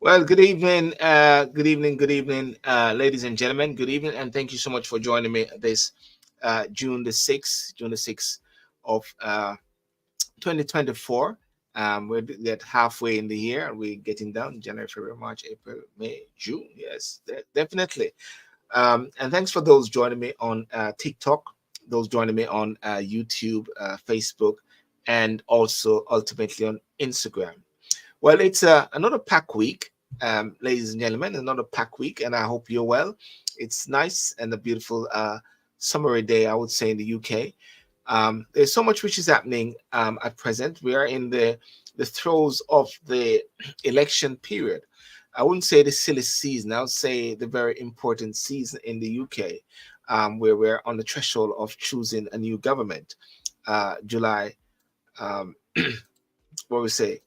Well, good evening, ladies and gentlemen. Good evening, and thank you so much for joining me this June the 6th of 2024. We're get halfway in the year, and we're getting down January, February, March, April, May, June. Yes, definitely. And thanks for those joining me on TikTok, those joining me on YouTube, Facebook, and also ultimately on Instagram. Well, it's another pack week, ladies and gentlemen, another pack week, and I hope you're well. It's nice and a beautiful summery day, I would say, in the UK. There's so much which is happening at present. We are in the throes of the election period. I wouldn't say the silly season. I would say the very important season in the UK, where we're on the threshold of choosing a new government. July, what we say?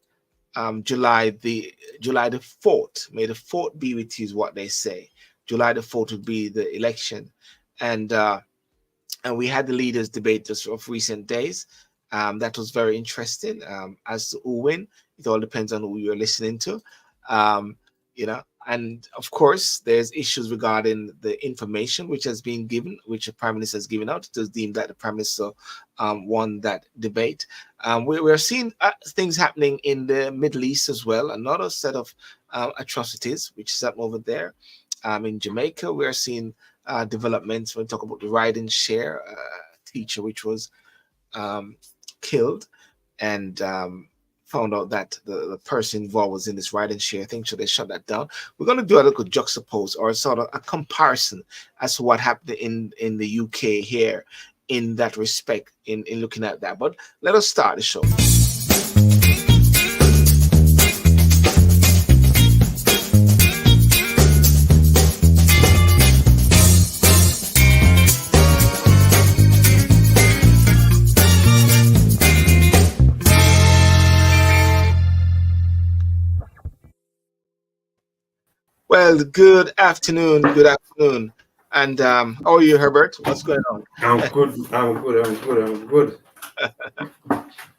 July the 4th. May the 4th be with you is what they say. July the 4th would be the election, and we had the leaders debate just of recent days. That was very interesting. As to who win, it all depends on who you're listening to. Um, and of course, there's issues regarding the information which has been given, which the Prime Minister has given out. It was deemed that the Prime Minister won that debate. We're seeing things happening in the Middle East as well. Another set of atrocities which is up over there. In Jamaica, we're seeing developments. When we talk about the ride and share teacher, which was killed, and found out that the person involved was in this ride and share thing, so they shut that down. We're going to do a little juxtapose or sort of a comparison as to what happened in the UK here in that respect, in looking at that. But let us start the show. Well, good afternoon. And how are you, Herbert? What's going on? I'm good. I'm good.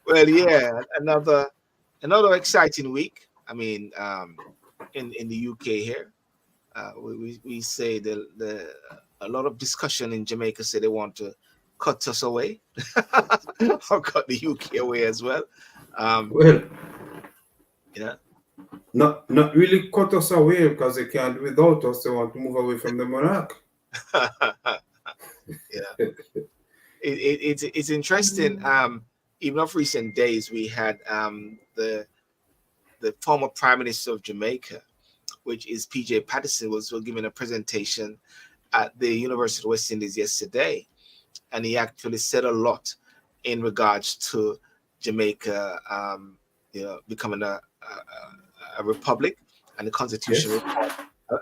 Well, yeah, another exciting week. I mean, in the UK here, we say the a lot of discussion in Jamaica say they want to cut us away or cut the UK away as well. Um, Well, yeah, not really cut us away because they can't do without us. They want to move away from the monarch. yeah. It's interesting. Even of recent days, we had the former Prime Minister of Jamaica, which is PJ Patterson, was giving a presentation at the University of West Indies yesterday, and he actually said a lot in regards to Jamaica, becoming a republic and the constitution. Yes.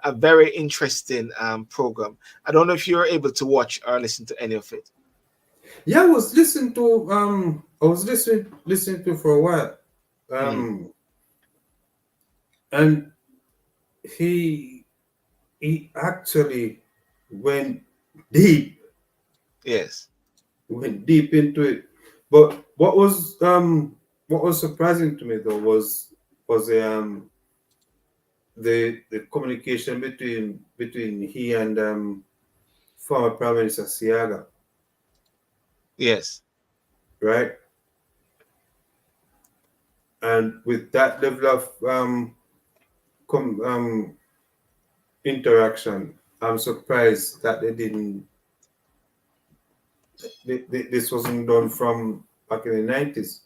A very interesting program. I don't know if you were able to watch or listen to any of it. Yeah, I was listening to for a while. Mm, And he he actually went deep, yes. went deep into it. But what was surprising to me though was the communication between he and former Prime Minister Siaga, Yes. right? And with that level of com, interaction, I'm surprised that this wasn't done from back in the 90s.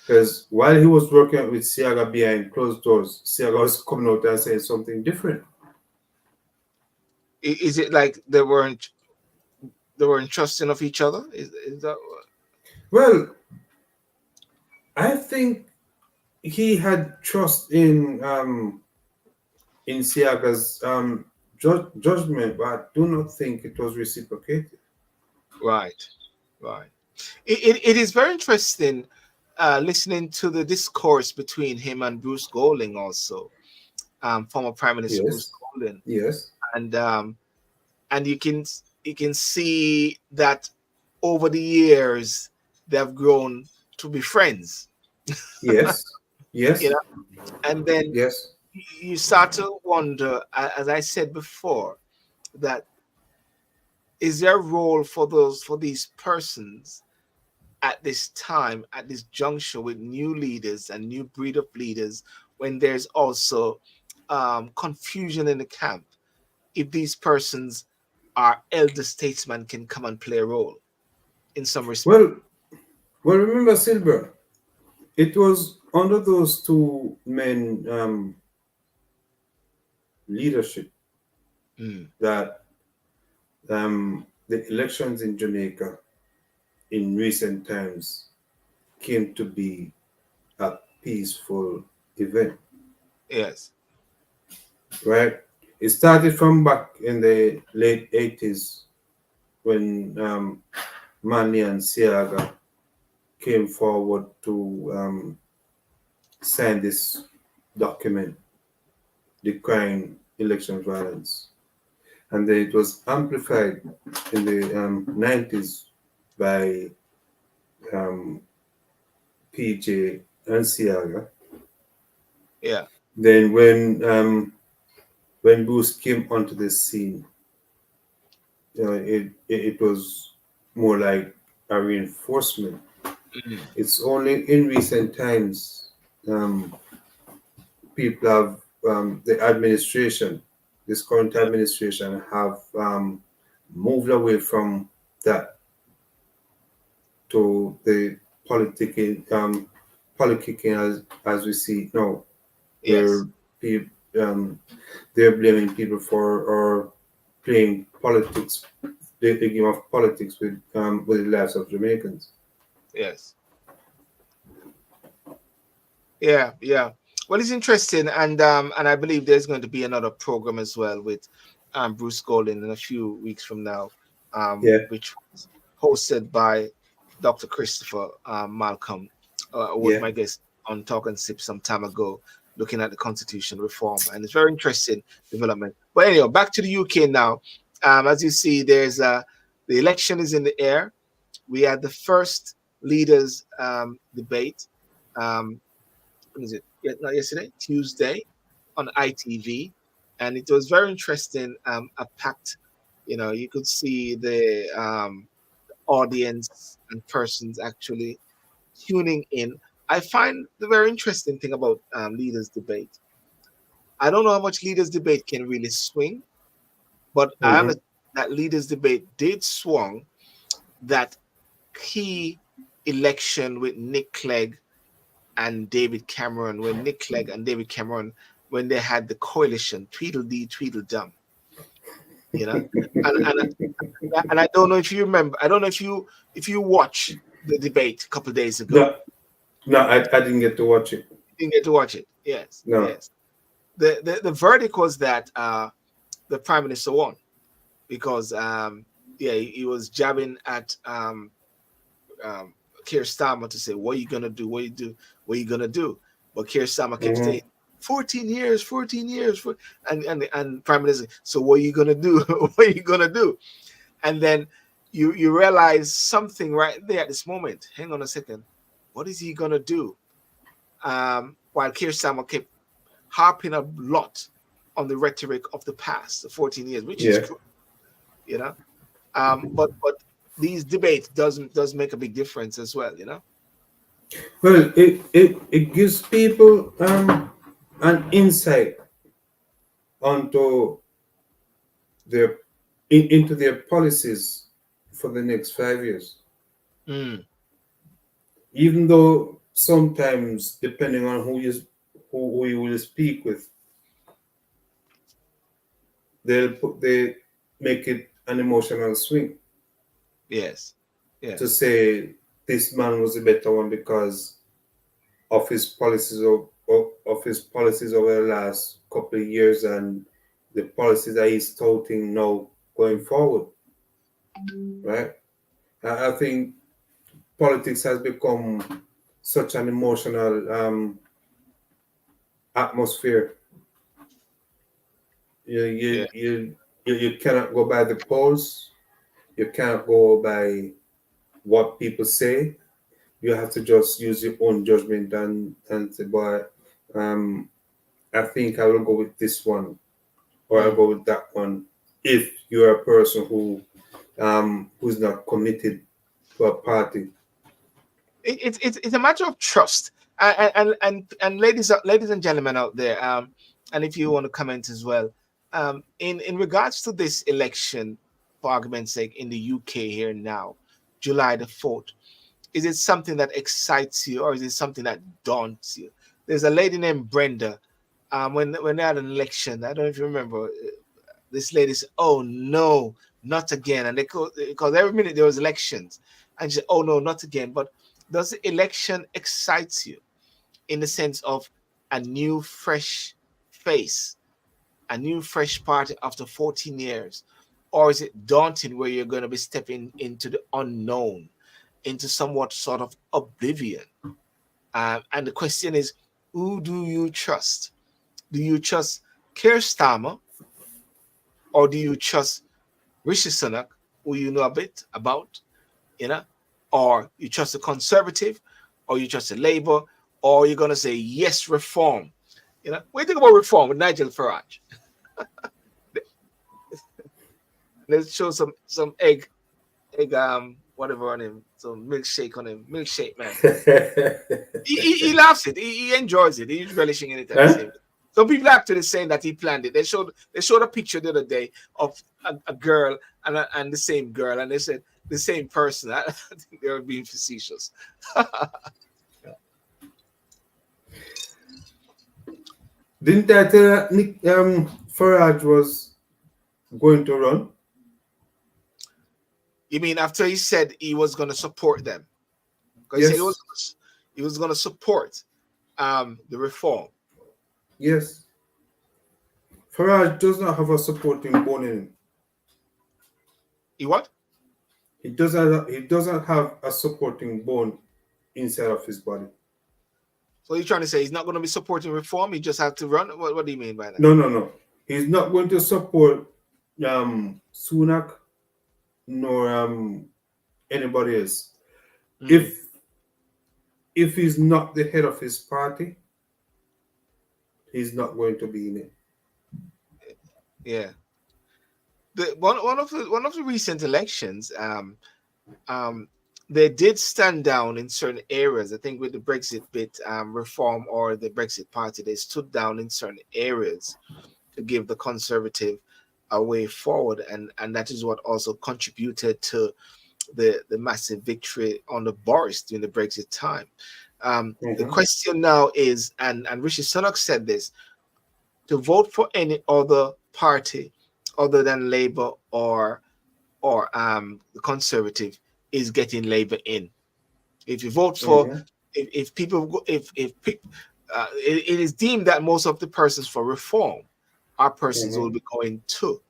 Because while he was working with Siaga behind closed doors, Siaga was coming out and saying something different. Is it like they weren't trusting of each other? Is that Well, I think he had trust in Siaga's judgment, but I do not think it was reciprocated. right? Right. It is very interesting listening to the discourse between him and Bruce Golding, also former Prime Minister Bruce Yes, Golding, yes, and you can see that over the years they have grown to be friends, yes, you yes, know, and then yes. you start to wonder, as I said before, that is there a role for these persons at this time, at this juncture with new leaders and new breed of leaders, when there's also confusion in the camp? If these persons are elder statesmen, can come and play a role in some respect. Well, remember Sylbourne. It was under those two men leadership Mm, that the elections in Jamaica in recent times came to be a peaceful event, yes. right? It started from back in the late 80s when Manley and Siaga came forward to sign this document decrying election violence. And then it was amplified in the 90s by um, PJ and Siaga. Yeah. Then when Bruce came onto the scene, it was more like a reinforcement. Mm, It's only in recent times um, people have the administration, this current yeah. administration, have moved away from that to the politicking as we see it now, Yes. where people they're blaming people for or playing politics, the game of politics with the lives of Jamaicans. Yes. Yeah. Yeah. Well, it's interesting, and I believe there's going to be another program as well with Bruce Golding in a few weeks from now, Yeah, which was hosted by Dr. Christopher Malcolm, was yeah, my guest on Talk and Sip some time ago, looking at the constitution reform, and it's very interesting development. But anyway, back to the UK now. As you see, the election is in the air. We had the first leaders debate. Um, when is it? Yeah, not yesterday, Tuesday on ITV, and it was very interesting. A packed, you could see the audience and persons actually tuning in. I find the very interesting thing about leaders debate. I don't know how much leaders debate can really swing, but I hmm understand that leaders debate did swung that key election with Nick Clegg and David Cameron, when Nick Clegg and David Cameron, when they had the coalition, Tweedledee, Tweedledum, you know, and I don't know if you remember. I don't know if you watch the debate a couple of days ago. no, no, I didn't get to watch it. You didn't get to watch it. Yes, No. yes. The verdict was that the prime minister won because yeah, he was jabbing at um, Keir Starmer to say, "What are you gonna do? What are you gonna do?" But Keir Starmer kept hmm saying, 14 years, 14 years, and Prime Minister. So what are you gonna do? What are you gonna do? And then you realize something right there at this moment. Hang on a second. What is he gonna do? While Keir Starmer kept harping a lot on the rhetoric of the past, the 14 years, which is Yeah. true, you know. But these debates does make a big difference as well, you know. Well, it gives people an insight onto their into their policies for the next 5 years. Mm, Even though sometimes, depending on who you will speak with, they make it an emotional swing yes, to yes, say this man was a better one because of his policies of his policies over the last couple of years and the policies that he's touting now going forward, right? I think politics has become such an emotional atmosphere. You, yeah, you, you, you cannot go by the polls. You cannot go by what people say. You have to just use your own judgment and say, boy, um, I think I will go with this one, or I'll go with that one. If you're a person who's not committed to a party. It's a matter of trust. And ladies and gentlemen out there, and if you want to comment as well, in regards to this election, for argument's sake, in the UK here now, July the 4th, is it something that excites you or is it something that daunts you? There's a lady named Brenda. When they had an election, I don't know if you remember, this lady said, "Oh no, not again!" And because every minute there was elections, and she said, "Oh no, not again!" But does the election excite you in the sense of a new, fresh face, a new, fresh party after 14 years, or is it daunting where you're going to be stepping into the unknown, into somewhat sort of oblivion? And the question is, who do you trust? Do you trust Keir Starmer, or do you trust Rishi Sunak, who you know a bit about, or you trust a Conservative, or you trust a Labour, or you're going to say, yes, reform? What do you think about reform with Nigel Farage? Let's show some egg, whatever on him, some milkshake on him, milkshake man. he laughs it, he enjoys it, he's relishing in it at the same time. Some people actually saying that he planned it. They showed a picture the other day of a girl and the same girl, and they said the same person. I think they were being facetious. Didn't that Nick Farage was going to run? You mean after he said he was going to support them? Because Yes. he said he was going to support the reform. Yes. Farage does not have a supporting bone in him. He what? He doesn't have a supporting bone inside of his body. So you're trying to say he's not going to be supporting reform? He just has to run? What do you mean by that? No. He's not going to support Sunak nor anybody else. If he's not the head of his party, he's not going to be in it. Yeah. One of the recent elections, they did stand down in certain areas. I think with the Brexit bit reform or the Brexit party, they stood down in certain areas to give the Conservative a way forward, and that is what also contributed to the massive victory on the Boris during the Brexit time. The question now is, and Rishi Sunak said this, to vote for any other party other than Labour or the Conservative is getting Labour in. If you vote for, it is deemed that most of the persons for reform are persons who will be going to,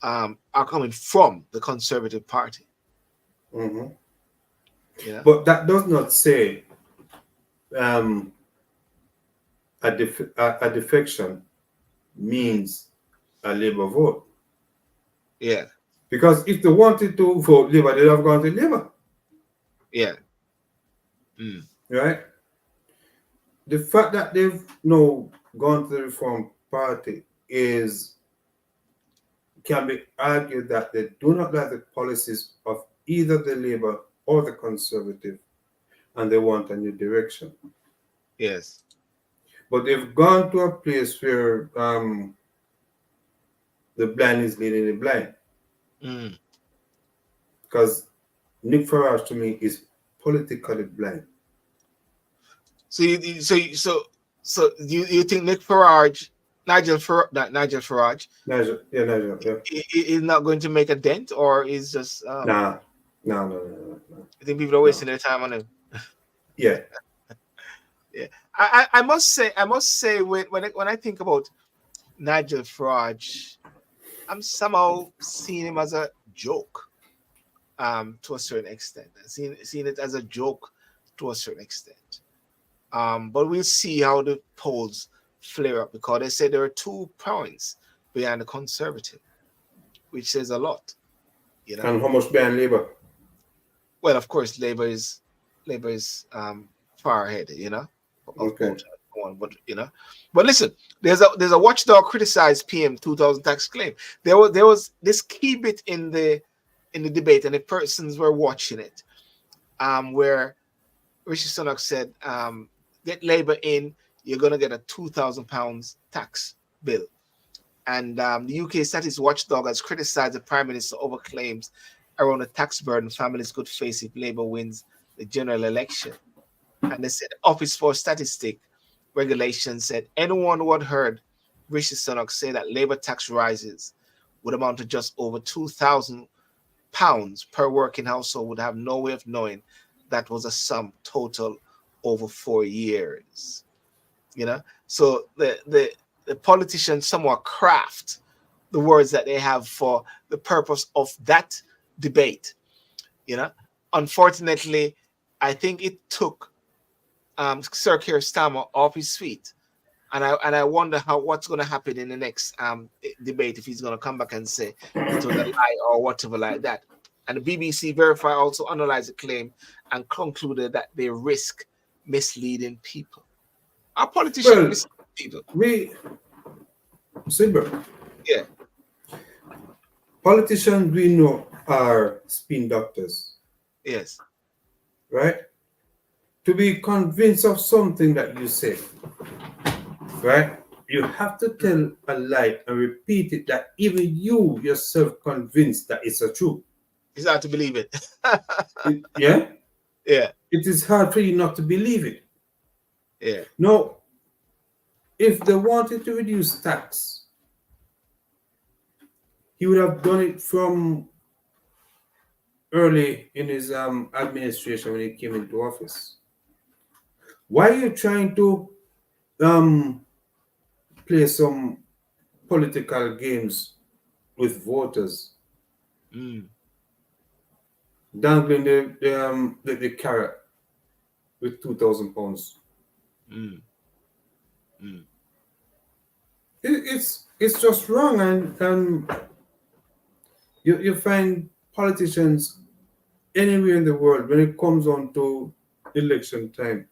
are coming from the Conservative Party. But that does not say a defection means a Labour vote. Yeah. Because if they wanted to vote Labour, they'd have gone to Labour. Yeah. Right? The fact that they've now gone to the Reform Party can be argued that they do not like the policies of either the Labour or the Conservative, and they want a new direction. Yes. But they've gone to a place where the blind is leading the blind. Because Nick Farage to me is politically blind. So you think Nigel Farage, Nigel, is not going to make a dent, or is just no. I think people are wasting their time on him. Yeah. Yeah. I must say when I think about Nigel Farage, I'm somehow seeing him as a joke, to a certain extent. Seeing it as a joke to a certain extent. But we'll see how the polls flare up, because they say there are 2 points behind the Conservative, which says a lot. And how much behind Labour? Well, of course, Labour is far ahead, Okay. of one, but But listen, there's a watchdog criticized PM 2000 tax claim. There was this key bit in the debate, and the persons were watching it, where Rishi Sunak said, "Get Labour in, you're gonna get a £2,000 tax bill." And the UK Status Watchdog has criticized the Prime Minister over claims around the tax burden families could face if Labour wins the general election. And they said Office for Statistic Regulations said anyone who had heard Rishi Sunak say that Labour tax rises would amount to just over £2,000 per working household would have no way of knowing that was a sum total over 4 years. So the politicians somewhat craft the words that they have for the purpose of that debate. Unfortunately, I think it took Sir Keir Starmer off his feet, and I wonder what's going to happen in the next debate, if he's going to come back and say it was a lie or whatever like that. And the BBC Verify also analyzed the claim and concluded that they risk misleading people. Our politicians mislead people. Sylbourne. Yeah. Politicians we know are spin doctors. Yes. Right? To be convinced of something that you say, right? You have to tell a lie and repeat it that even you yourself convinced that it's a truth. It's hard to believe it. Yeah? Yeah. It is hard for you not to believe it. Yeah. No, if they wanted to reduce tax, he would have done it from early in his administration when he came into office. Why are you trying to play some political games with voters? Dangling the carrot with £2,000. It's just wrong, and you find politicians anywhere in the world, when it comes on to election time,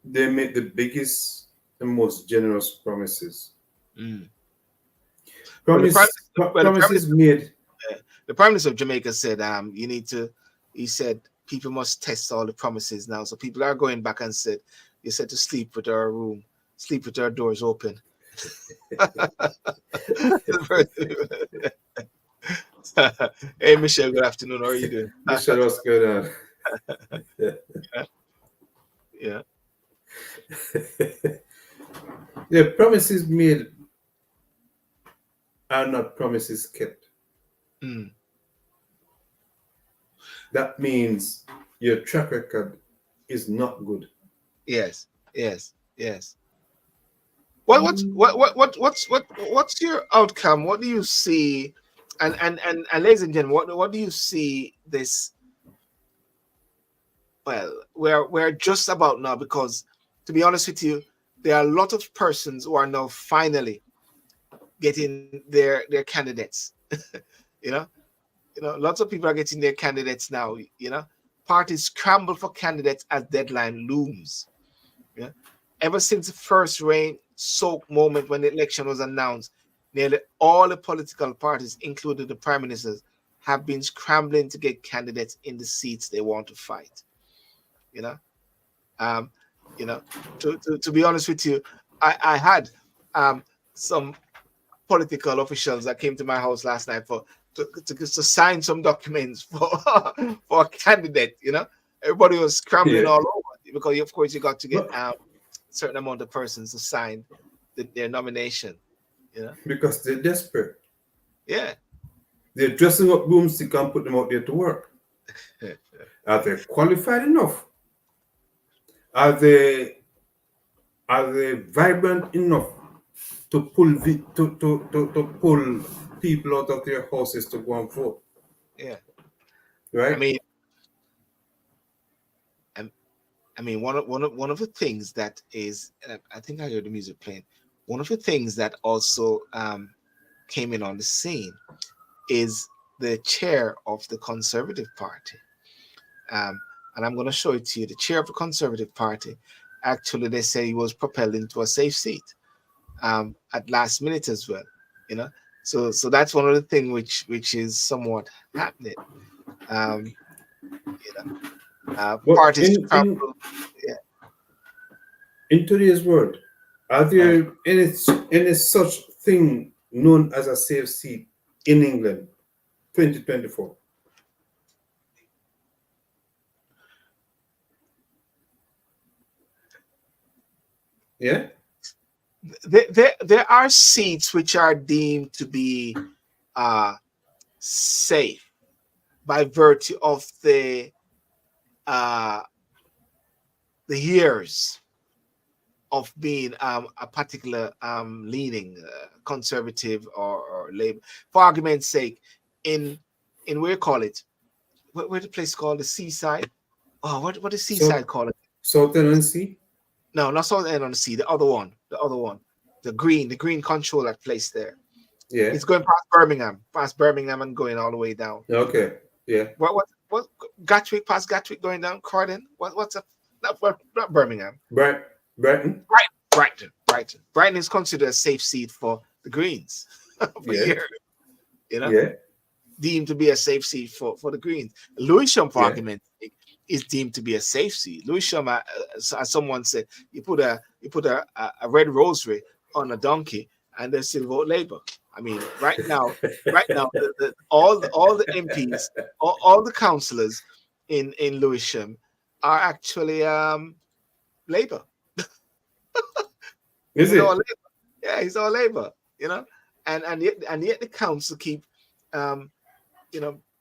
they make the biggest and most generous promises. Promises made. The Prime Minister of Jamaica said, he said people must test all the promises now. So people are going back and said, you said to sleep with our doors open. Hey, Michelle, good afternoon. How are you doing? Michelle, what's going on? Yeah. The promises made are not promises kept. That means your track record is not good. Yes. What's your outcome? What do you see? And ladies and gentlemen, what do you see this? Well, we're just about now, because to be honest with you, there are a lot of persons who are now finally getting their candidates. Lots of people are getting their candidates now. Parties scramble for candidates as deadline looms. Ever since the first rain-soaked moment when the election was announced, nearly all the political parties, including the prime ministers, have been scrambling to get candidates in the seats they want to fight. To be honest with you, I had some political officials that came to my house last night to sign some documents for a candidate. Everybody was scrambling all over, because of course you got to get a certain amount of persons to sign their nomination. Because they're desperate. Yeah. They're dressing up broomstick and put them out there to work. Are they qualified enough? Are they vibrant enough to pull to pull people out of their houses to go and vote? Yeah. Right. I mean, one of the things that is, I think I heard the music playing. One of the things that also came in on the scene is the chair of the Conservative Party. And I'm going to show it to you. The chair of the Conservative Party actually they say he was propelled into a safe seat at last minute as well. You know, so that's one of the things which is somewhat happening. Um, you know, But parties travel. Yeah. in today's world, are Uh, there any such thing known as a safe seat in England, 2024? Yeah. there are seats which are deemed to be uh, safe by virtue of uh, the years of being a particular leaning conservative or labor. For argument's sake, in where you call it, where the place called the seaside? Oh, what is So seaside called? Southern Sea. No, not Southern End on the Sea. The other one, the green control that place there. Yeah. It's going past Birmingham, and going all the way down. Okay. Yeah. What Gatwick, past Gatwick, going down Croydon? What's up? Not Birmingham. Bright, Brighton. Brighton is considered a safe seat for the Greens for Yeah. years. You know, Yeah. deemed to be a safe seat for the Greens. Lewisham, for Yeah. argument, is deemed to be a safe seat. Lewisham, as someone said, you put a red rosary on a donkey, and they still vote Labour. I mean, right now, all the MPs, all the councillors in Lewisham are actually Labour. Is He's all it? Labour. Yeah, he's all Labour. You know, and yet the council keep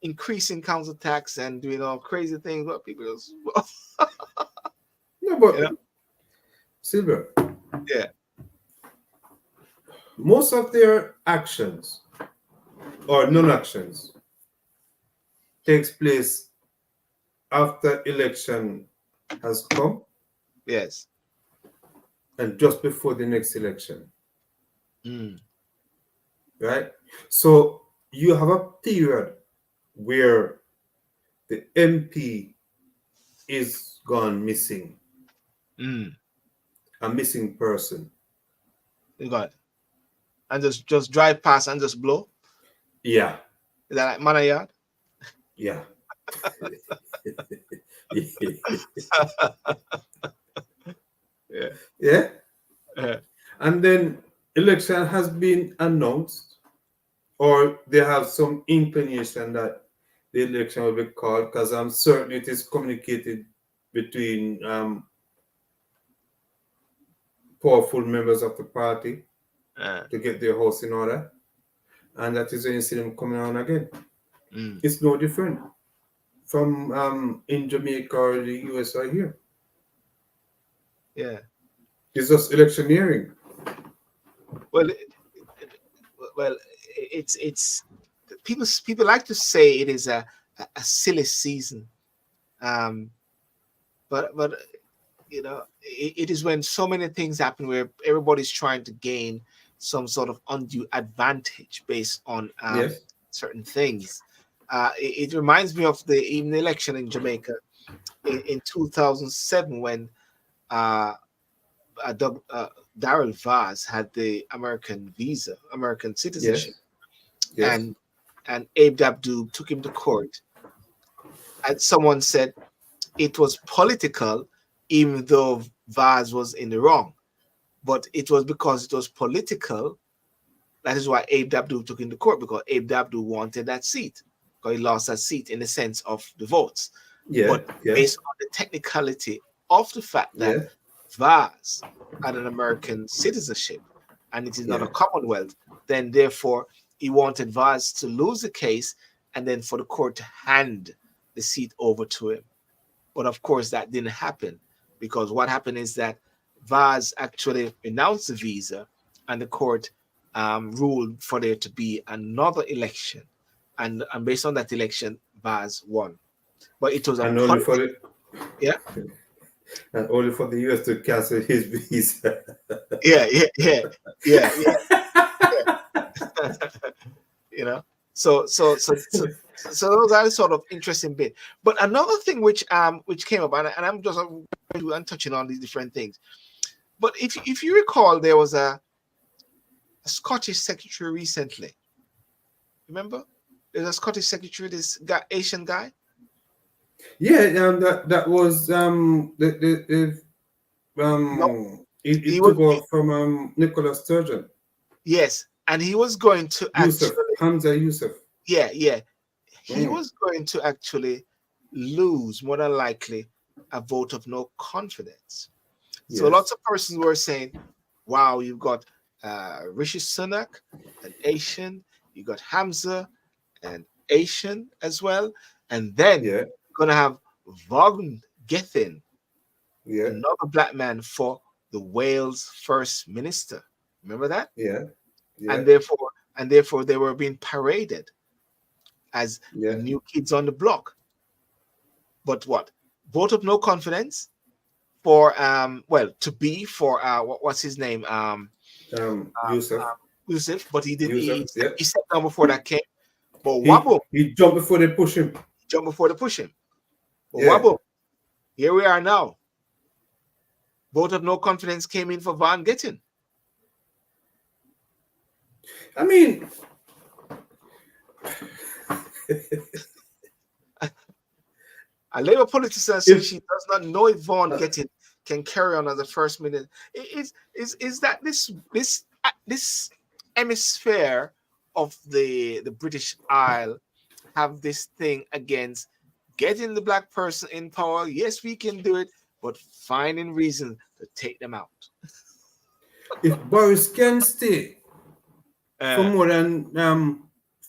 increasing council tax and doing all crazy things. What people else, No, but you know? Silver, Yeah. most of their actions or non-actions takes place after election has come Yes. and just before the next election, Mm. right? So you have a period where the MP is gone missing, Mm. a missing person. You got it. And just drive past and just blow. Yeah, Is that like Manor Yard? yeah. Yeah. Yeah. Yeah. And then election has been announced, or they have some inclination that the election will be called, because I'm certain it is communicated between powerful members of the party to get their house in order. And that is when you see them coming on again. Mm. It's no different from in Jamaica or the US or here. Yeah. It's just electioneering. Well, it's people like to say it is a silly season, but it is when so many things happen where everybody's trying to gain some sort of undue advantage based on Yes. certain things. It reminds me of even the election in Jamaica in 2007 when uh, Darrell Vaz had the American visa, American citizenship, Yes. Yes. and Abe Dabdoo took him to court. And someone said it was political, even though Vaz was in the wrong. But it was because it was political. That is why Abe Dabdoo took him to court, because Abe Dabdoo wanted that seat, because he lost that seat in the sense of the votes. Yeah. But Yeah. based on the technicality of the fact that Yeah. Vaz had an American citizenship and it is not a Yeah. Commonwealth, then therefore he wanted Vaz to lose the case and then for the court to hand the seat over to him. But of course, that didn't happen, because what happened is that Vaz actually renounced the visa and the court ruled for there to be another election. And based on that election, Vaz won. But it was a And only for political. the Yeah. and only for the US to cancel his visa. Yeah. you know So those are the sort of interesting bit. But another thing which came up, and I'm just I'm touching on these different things. But if you recall, there was a Scottish secretary recently. Remember, there's a Scottish secretary, this guy, Asian guy. Yeah, that was No, it he was took off from Nicola Sturgeon. yes, and he was going to Yusuf, actually Hamza Yusuf. yeah, he Mm, was going to actually lose more than likely a vote of no confidence. So yes, lots of persons were saying, wow, you've got Rishi Sunak, an Asian, you got Hamza, an Asian as well, and then yeah, you're gonna have Vaughan Gethin, yeah, another black man for the Wales First Minister. Remember that? yeah, yeah, And therefore they were being paraded as the yeah. new kids on the block. But what? Vote of no confidence for to be for what's his name? Yusuf, Yusuf, but he did Yusuf, yeah. he stepped down before that came. But He wobble, he jumped before they push him. jump before they push him. But Yeah, wobble, here we are now. Vote of no confidence came in for Van Gettin. I mean, A Labour politician says she does not know if Vaughan Gettin can carry on as a first minister. Is that this hemisphere of the British Isle have this thing against getting the black person in power? Yes, we can do it, but finding reasons to take them out. if Boris can stay for Uh, more than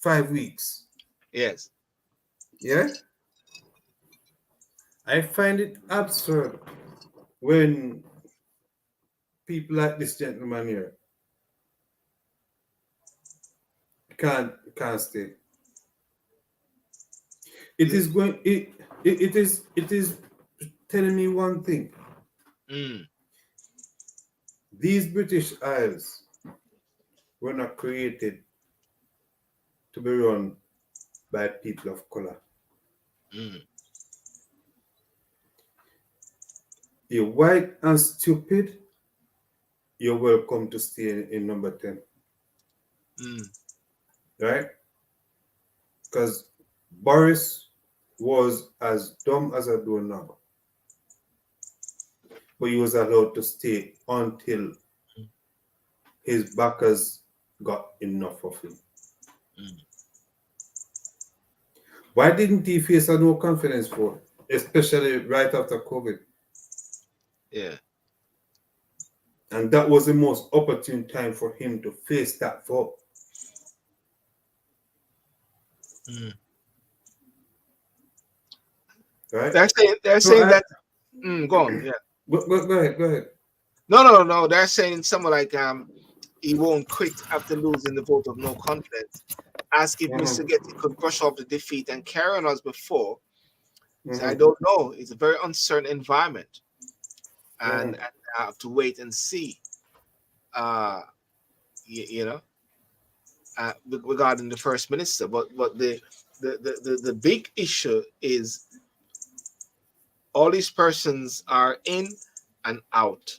5 weeks, yes. yeah, I find it absurd when people like this gentleman here can't stay. It is going it is telling me one thing. Mm, These British Isles were not created to be run by people of color. mm, You're white and stupid, you're welcome to stay in number 10. mm, Right? Because Boris was as dumb as a doorknob. But he was allowed to stay until his backers got enough of him. mm. Why didn't he face a no confidence vote, especially right after COVID? Yeah. And that was the most opportune time for him to face that vote. Mm. Right? They're So saying that. Go on. Yeah. go ahead. No. They're saying something like he won't quit after losing the vote of no confidence. Ask if Mr. Getty could brush off the defeat and carry on as before. So I don't know. It's a very uncertain environment, and I have to wait and see. You know, regarding the first minister, but the big issue is all these persons are in and out.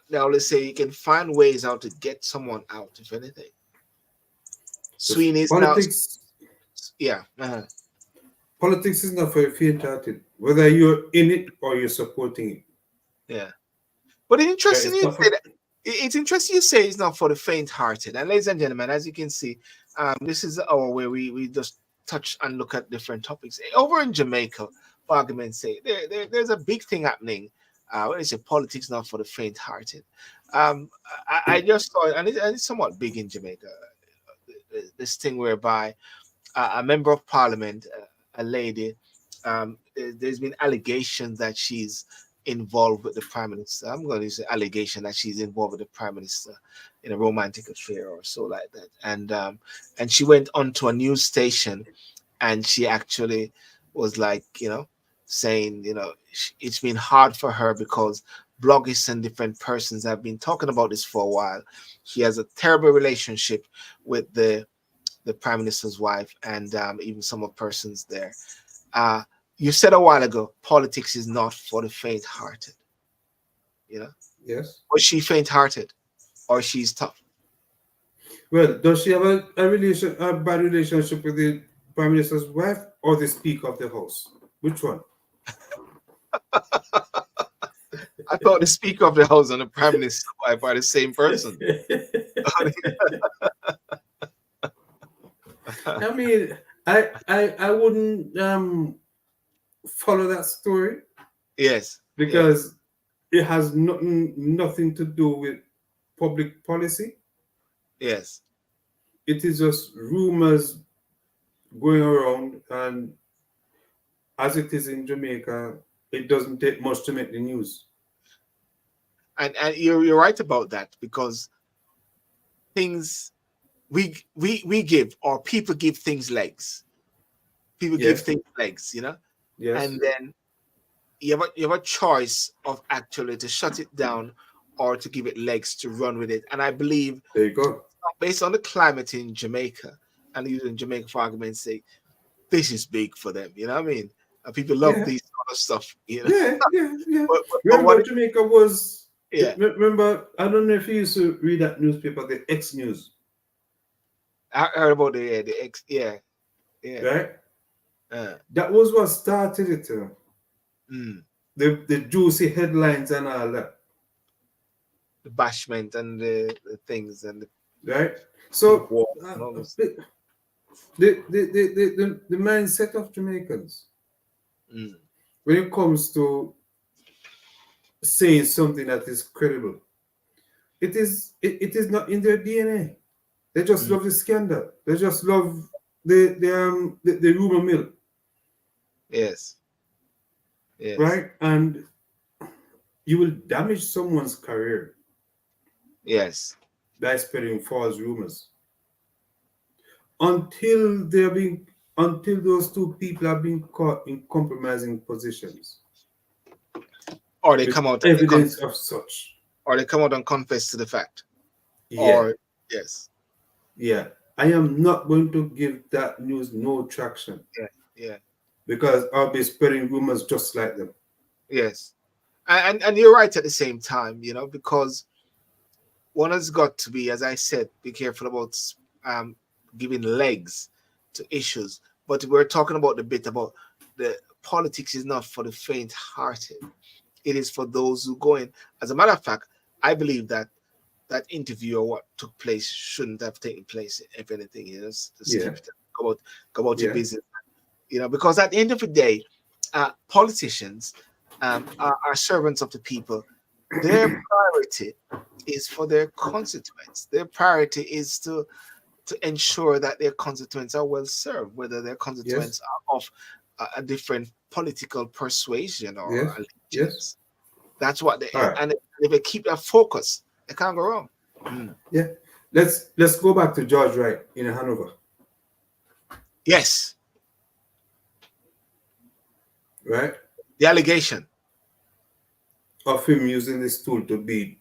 They always say you can find ways how to get someone out, if anything. Sweeney's politics, now, yeah. Politics is not for the faint-hearted, whether you're in it or you're supporting it. Yeah. But it's interesting It's you not say for- that. It's interesting you say it's not for the faint-hearted. And ladies and gentlemen, as you can see, this is the hour where we just touch and look at different topics. Over in Jamaica, for argument's sake, there's a big thing happening. When I say politics not for the faint-hearted. I just saw it, and it's somewhat big in Jamaica. This thing whereby a member of parliament, a lady, there's been allegations that she's involved with the prime minister. I'm going to say allegation that she's involved with the prime minister in a romantic affair or so like that. And she went onto a news station, and she actually was like, saying, it's been hard for her because bloggers and different persons have been talking about this for a while. She has a terrible relationship with the prime minister's wife, and even some of persons there. You said a while ago, politics is not for the faint-hearted. You know, Yes. was she faint-hearted, or she's tough? Well, does she have a bad relationship with the prime minister's wife or the speaker of the house? Which one? I thought the speaker of the house and the prime minister's wife are the same person. I mean, I wouldn't follow that story Yes, because it has nothing to do with public policy. yes. It is just rumors going around, and as it is in Jamaica, it doesn't take much to make the news. And you're right about that, because things we give, or people give things legs. People give Yes. things legs, you know, Yes. and then you have a choice of actually to shut it down or to give it legs to run with it. And I believe, There you go. based on the climate in Jamaica, and using Jamaica for argument's sake, this is big for them. You know what I mean? And people love Yeah. these sort of stuff. You know, Yeah. but Remember, what? Jamaica was. Yeah, Remember, I don't know if you used to read that newspaper, the X News, I heard about the X. Yeah, yeah. right? Uh, That was what started it. mm, The juicy headlines and all that, the bashment and the things and the right? pink So wall and all those. the mindset of Jamaicans Mm, when it comes to saying something that is credible, it is not in their DNA. They just mm, love the scandal. They just love the rumor mill, yes, yes, right? And you will damage someone's career yes. by spreading false rumors until until those two people are being caught in compromising positions Or they with come out and evidence of such. confess to the fact. Yeah, Or yes, yeah. I am not going to give that news no traction yeah, yeah, because I'll be spreading rumors just like them. yes. And you're right at the same time, you know, because one has got to be, as I said, be careful about um, giving legs to issues. But we're talking about the bit about the politics is not for the faint-hearted. It is for those who go in. As a matter of fact, I believe that that interview or what took place shouldn't have taken place. If anything, you know, just Yeah, keep it, go about your yeah, business. You know, because at the end of the day, politicians are servants of the people. Their priority is for their constituents. Their priority is to ensure that their constituents are well served, whether their yes, constituents are of a different political persuasion or yes, yes. allegiance. That's what they, All right. and if they keep that focus, they can't go wrong. Mm. Yeah. Let's go back to George Wright in Hanover, Yes, right? the allegation. Of him using this tool to beat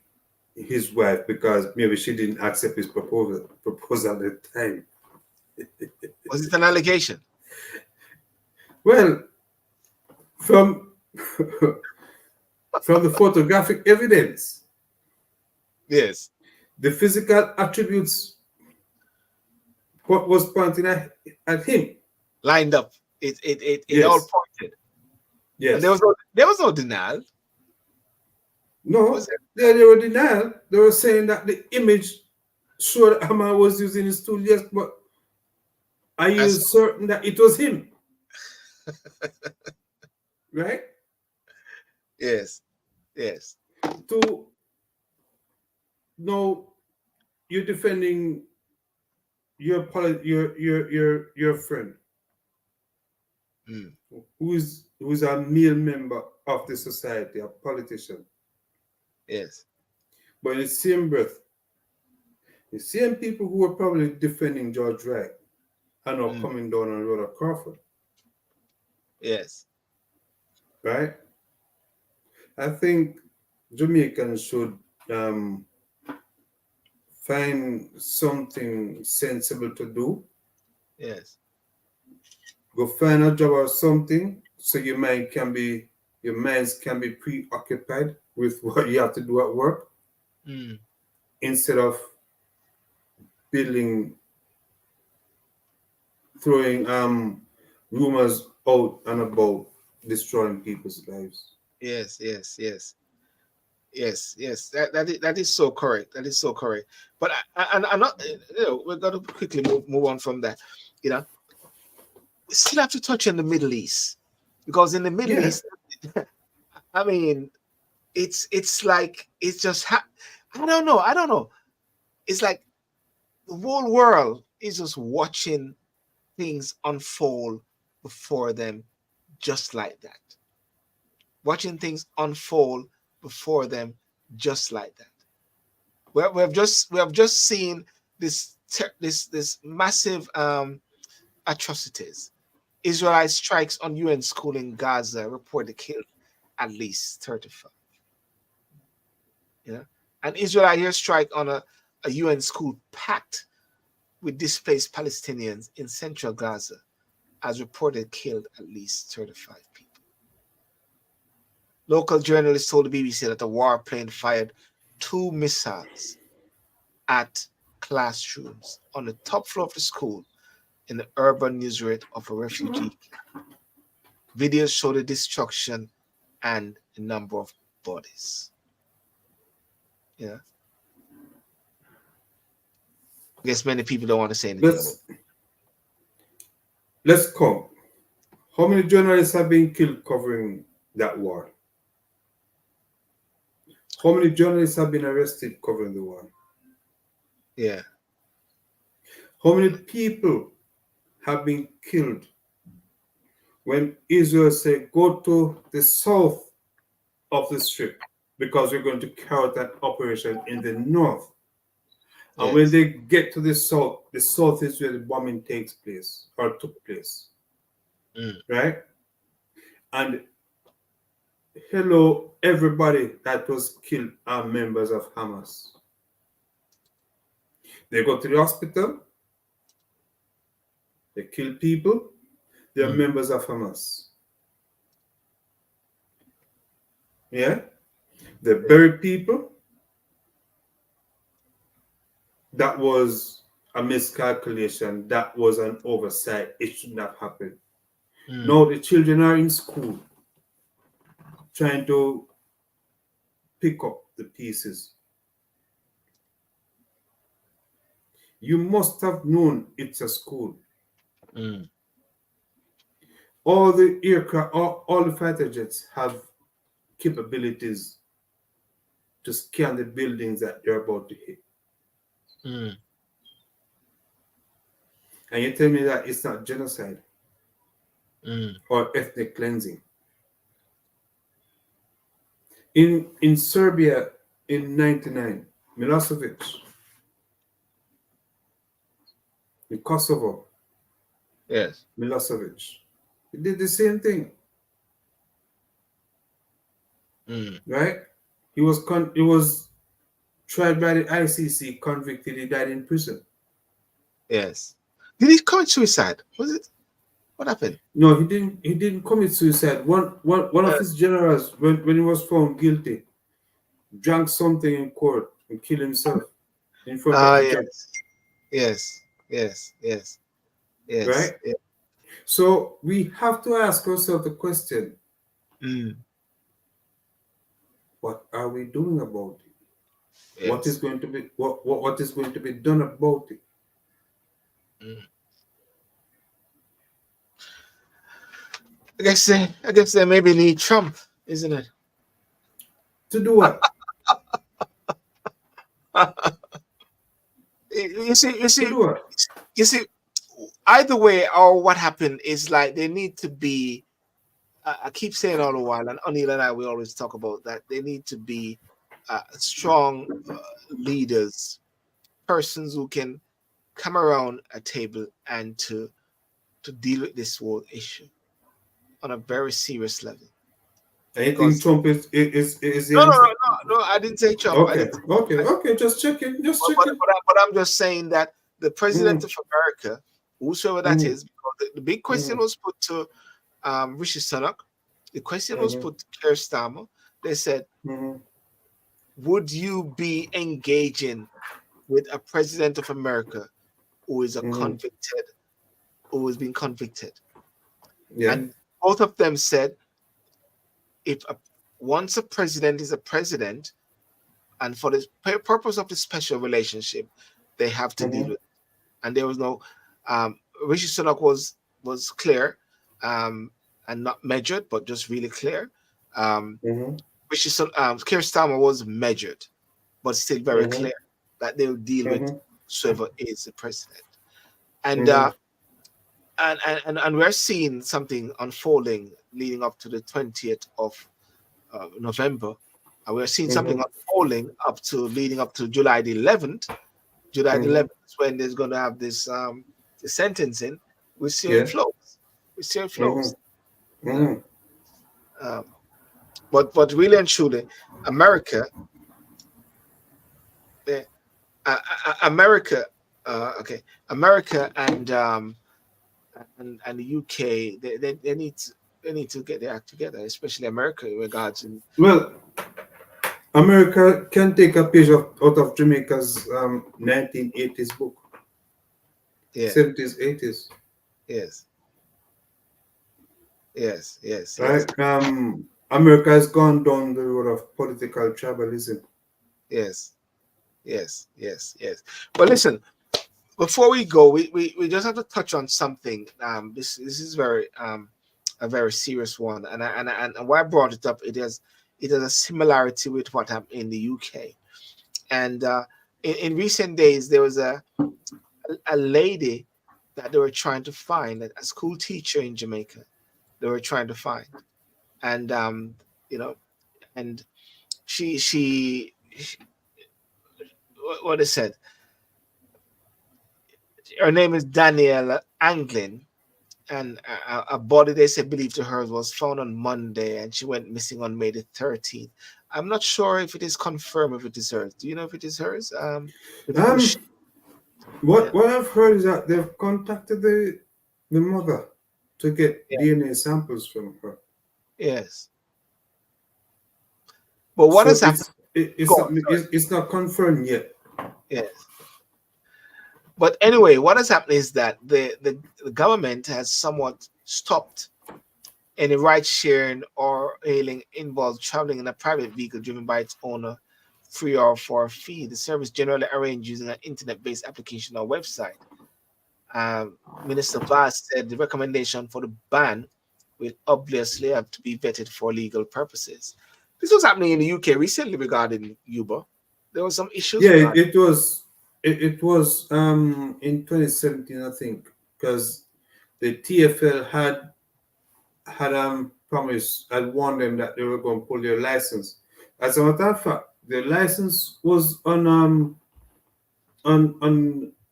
his wife because maybe she didn't accept his proposal at the time. Was it an allegation? Well, from from the photographic evidence, Yes, the physical attributes what was pointing at him. lined up. It all Yes, pointed, and yes. there was no denial. Was No, it? they were denial. They were saying that the image showed Amar was using his tool, yes, but are you As certain that it was him? Right? yes, yes, To know you're defending your friend mm, who's a male member of the society, a politician, yes, but in the same breath, the same people who were probably defending George Wright are now mm, coming down on Rhoda Crawford, yes, right? I think Jamaicans should find something sensible to do. Yes. Go find a job or something so your minds can be preoccupied with what you have to do at work Mm. instead of building throwing rumors out and about destroying people's lives. Yes. Yes. Yes. Yes. Yes. That is so correct. That is so correct. But and I'm not. We've got to quickly move on from that. You know, we still have to touch on the Middle East because in the Middle Yeah. East, I mean, it's like it's just. I don't know. I don't know. It's like the whole world is just watching things unfold before them, just like that. Watching things unfold before them, just like that. We have just seen this massive atrocities. Israeli strikes on UN school in Gaza reported killed at least 35. You know, an Israeli airstrike on a UN school packed with displaced Palestinians in central Gaza has reported killed at least 35 people. Local journalists told the BBC that a warplane fired 2 missiles at classrooms on the top floor of the school in the urban newsrate of a refugee camp. Videos show the destruction and the number of bodies. Yeah. I guess many people don't want to say anything about Let's let's come. How many journalists have been killed covering that war? How many journalists have been arrested covering the war? it. Yeah. How many people have been killed when Israel said, go to the south of the strip because we're going to carry out an operation in the north? And when Yes. they get to the south is where the bombing takes place or took place, Mm. right? And hello, everybody that was killed are members of Hamas. They go to the hospital, they kill people, they are Mm. members of Hamas. Yeah? They bury people. That was a miscalculation. That was an oversight. It should not happen. Mm. Now the children are in school trying to pick up the pieces. You must have known it's a school. Mm. All the aircraft, all the fighter jets have capabilities to scan the buildings that they're about to hit. Mm. And you tell me that it's not genocide Mm. or ethnic cleansing. In Serbia in 99, Milosevic, in Kosovo, Yes. Milosevic, he did the same thing, Mm. right? He was tried by the ICC, convicted, he died in prison. Yes. Did he commit suicide? Was it? What happened? No, he didn't commit suicide. One of Uh, his generals, when he was found guilty, drank something in court and killed himself in front of the judge, yes. Yes. Yes. Yes. Yes. right? So we have to ask ourselves the question: Mm. what are we doing about it? What is Yes. going to be what is going to be done about it? Mm. I guess they maybe need Trump, isn't it? To do what? You see, you To see, do what? you see. Either way, or what happened is like they need to be. I keep saying all the while, and Anil and I we always talk about that. They need to be strong leaders, persons who can come around a table and to deal with this whole issue on a very serious level. I think Because Trump is the no, no, no, answer. no, I didn't say Trump. I Okay, didn't. okay, okay. Just checking, just checking. But I'm just saying that the president Mm, of America, whosoever that mm, is, because the big question mm, was put to Rishi Sunak. The question was mm, put to Keir Starmer. They said, mm, would you be engaging with a president of America who is a mm. convicted, who has been convicted? Yeah. And both of them said, if a, once a president is a president, and for the purpose of the special relationship, they have to deal Mm-hmm, with it. And there was no Rishi Sunak was clear and not measured, but just really clear. Um, mm-hmm, Keir Starmer was measured, but still very mm-hmm, clear that they'll deal with mm-hmm, whoever is the president. And mm-hmm, we're seeing something unfolding leading up to the 20th of November. And we're seeing something mm-hmm, unfolding up to leading up to July the 11th. July the mm-hmm. 11th is when there's going to have this the sentencing. We see how it Yeah. flows. We see how it Mm-hmm, flows. You know. mm-hmm. Um, but really and truly, America, eh, America, okay, America and the UK, they need to get their act together, especially America in regards in Well, America can take a page out of Jamaica's 1980s book, yeah, 70s, 80s, yes, yes, yes, yes, right? America has gone down the road of political tribalism. yes, yes, yes, yes. But listen, before we go, we just have to touch on something. This is very a very serious one, and why I brought it up, it has a similarity with what happened in the UK. And in recent days, there was a lady that they were trying to find, a school teacher in Jamaica. They were trying to find, and you know, and she what they said, her name is Danielle Anglin, and a body they said believed to her was found on Monday, and she went missing on May the 13th. I'm not sure if it is confirmed if it is hers. Do you know if it is hers? Who she, Um, yeah, what I've heard is that they've contacted the mother to get yeah, DNA samples from her. yes. But what So has happened? Go on, sorry. it's not confirmed yet. Yes. But anyway, what has happened is that the government has somewhat stopped any ride sharing or hailing involved traveling in a private vehicle driven by its owner, free or for a fee. The service generally arranged using an internet-based application or website. Minister Vaz said the recommendation for the ban will obviously have to be vetted for legal purposes. This was happening in the UK recently regarding Uber. There were some issues Yeah, regarding. it was in 2017, I think, because the TFL had promised, had warned them that they were going to pull their license. As a matter of fact, their license was on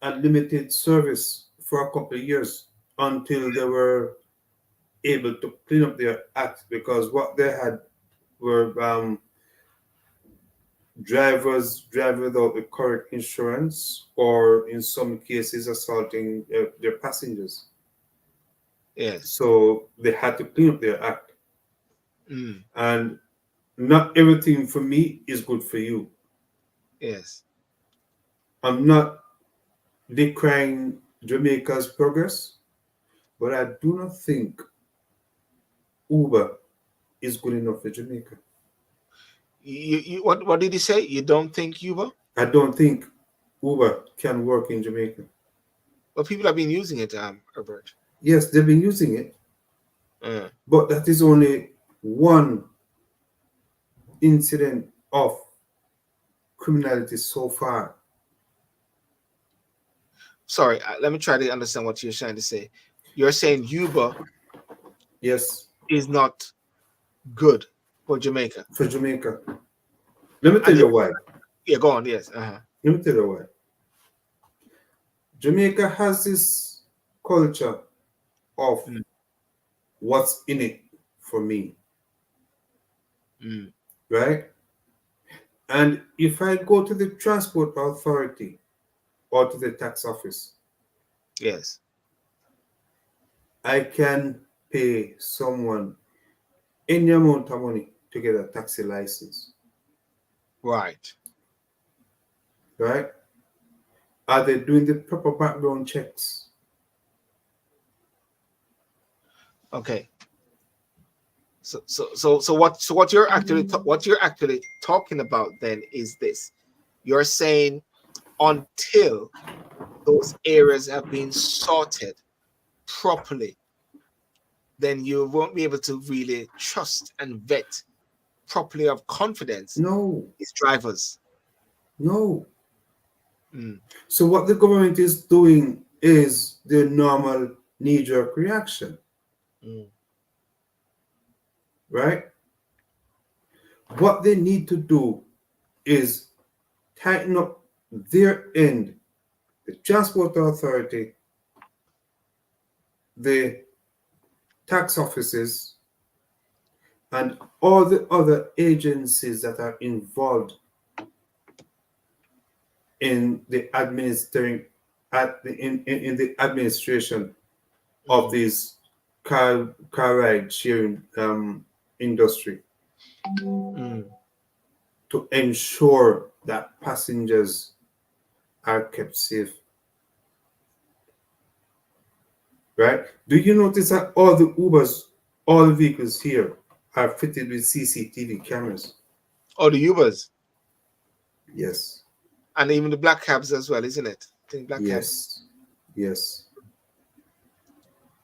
unlimited service for a couple of years until they were able to clean up their act, because what they had were drivers driving without the correct insurance, or in some cases assaulting their passengers. Yes. So they had to clean up their act. Mm, And not everything for me is good for you. yes. I'm not decrying Jamaica's progress, but I do not think Uber is good enough for Jamaica. What did he say? You don't think Uber? I don't think Uber can work in Jamaica. Well, people have been using it, Herbert. Yes, they've been using it, Uh, but that is only one incident of criminality so far. sorry, let me try to understand what you're trying to say. You're saying Uber Yes, is not good for Jamaica. for Jamaica. Let me tell And you why. yeah, go on. Yes. Uh-huh. Let me tell you why. Jamaica has this culture of Mm, what's in it for me, mm, right? And if I go to the transport authority or to the tax office, Yes. I can pay someone any amount of money to get a taxi license, Right. right? Are they doing the proper background checks? Okay. So what you're actually talking about then is this. You're saying until those areas have been sorted properly, then you won't be able to really trust and vet properly, have confidence No, these drivers. no. Mm, So what the government is doing is the normal knee-jerk reaction, mm, right? What they need to do is tighten up their end, the transport authority, the tax offices, and all the other agencies that are involved in the administering in the administration of mm, these car ride sharing industry mm. to ensure that passengers are kept safe. Right? Do you notice that all the Ubers, all the vehicles here are fitted with CCTV cameras? Or the Ubers Yes, and even the black cabs as well, isn't it? I think black cabs. yes, yes.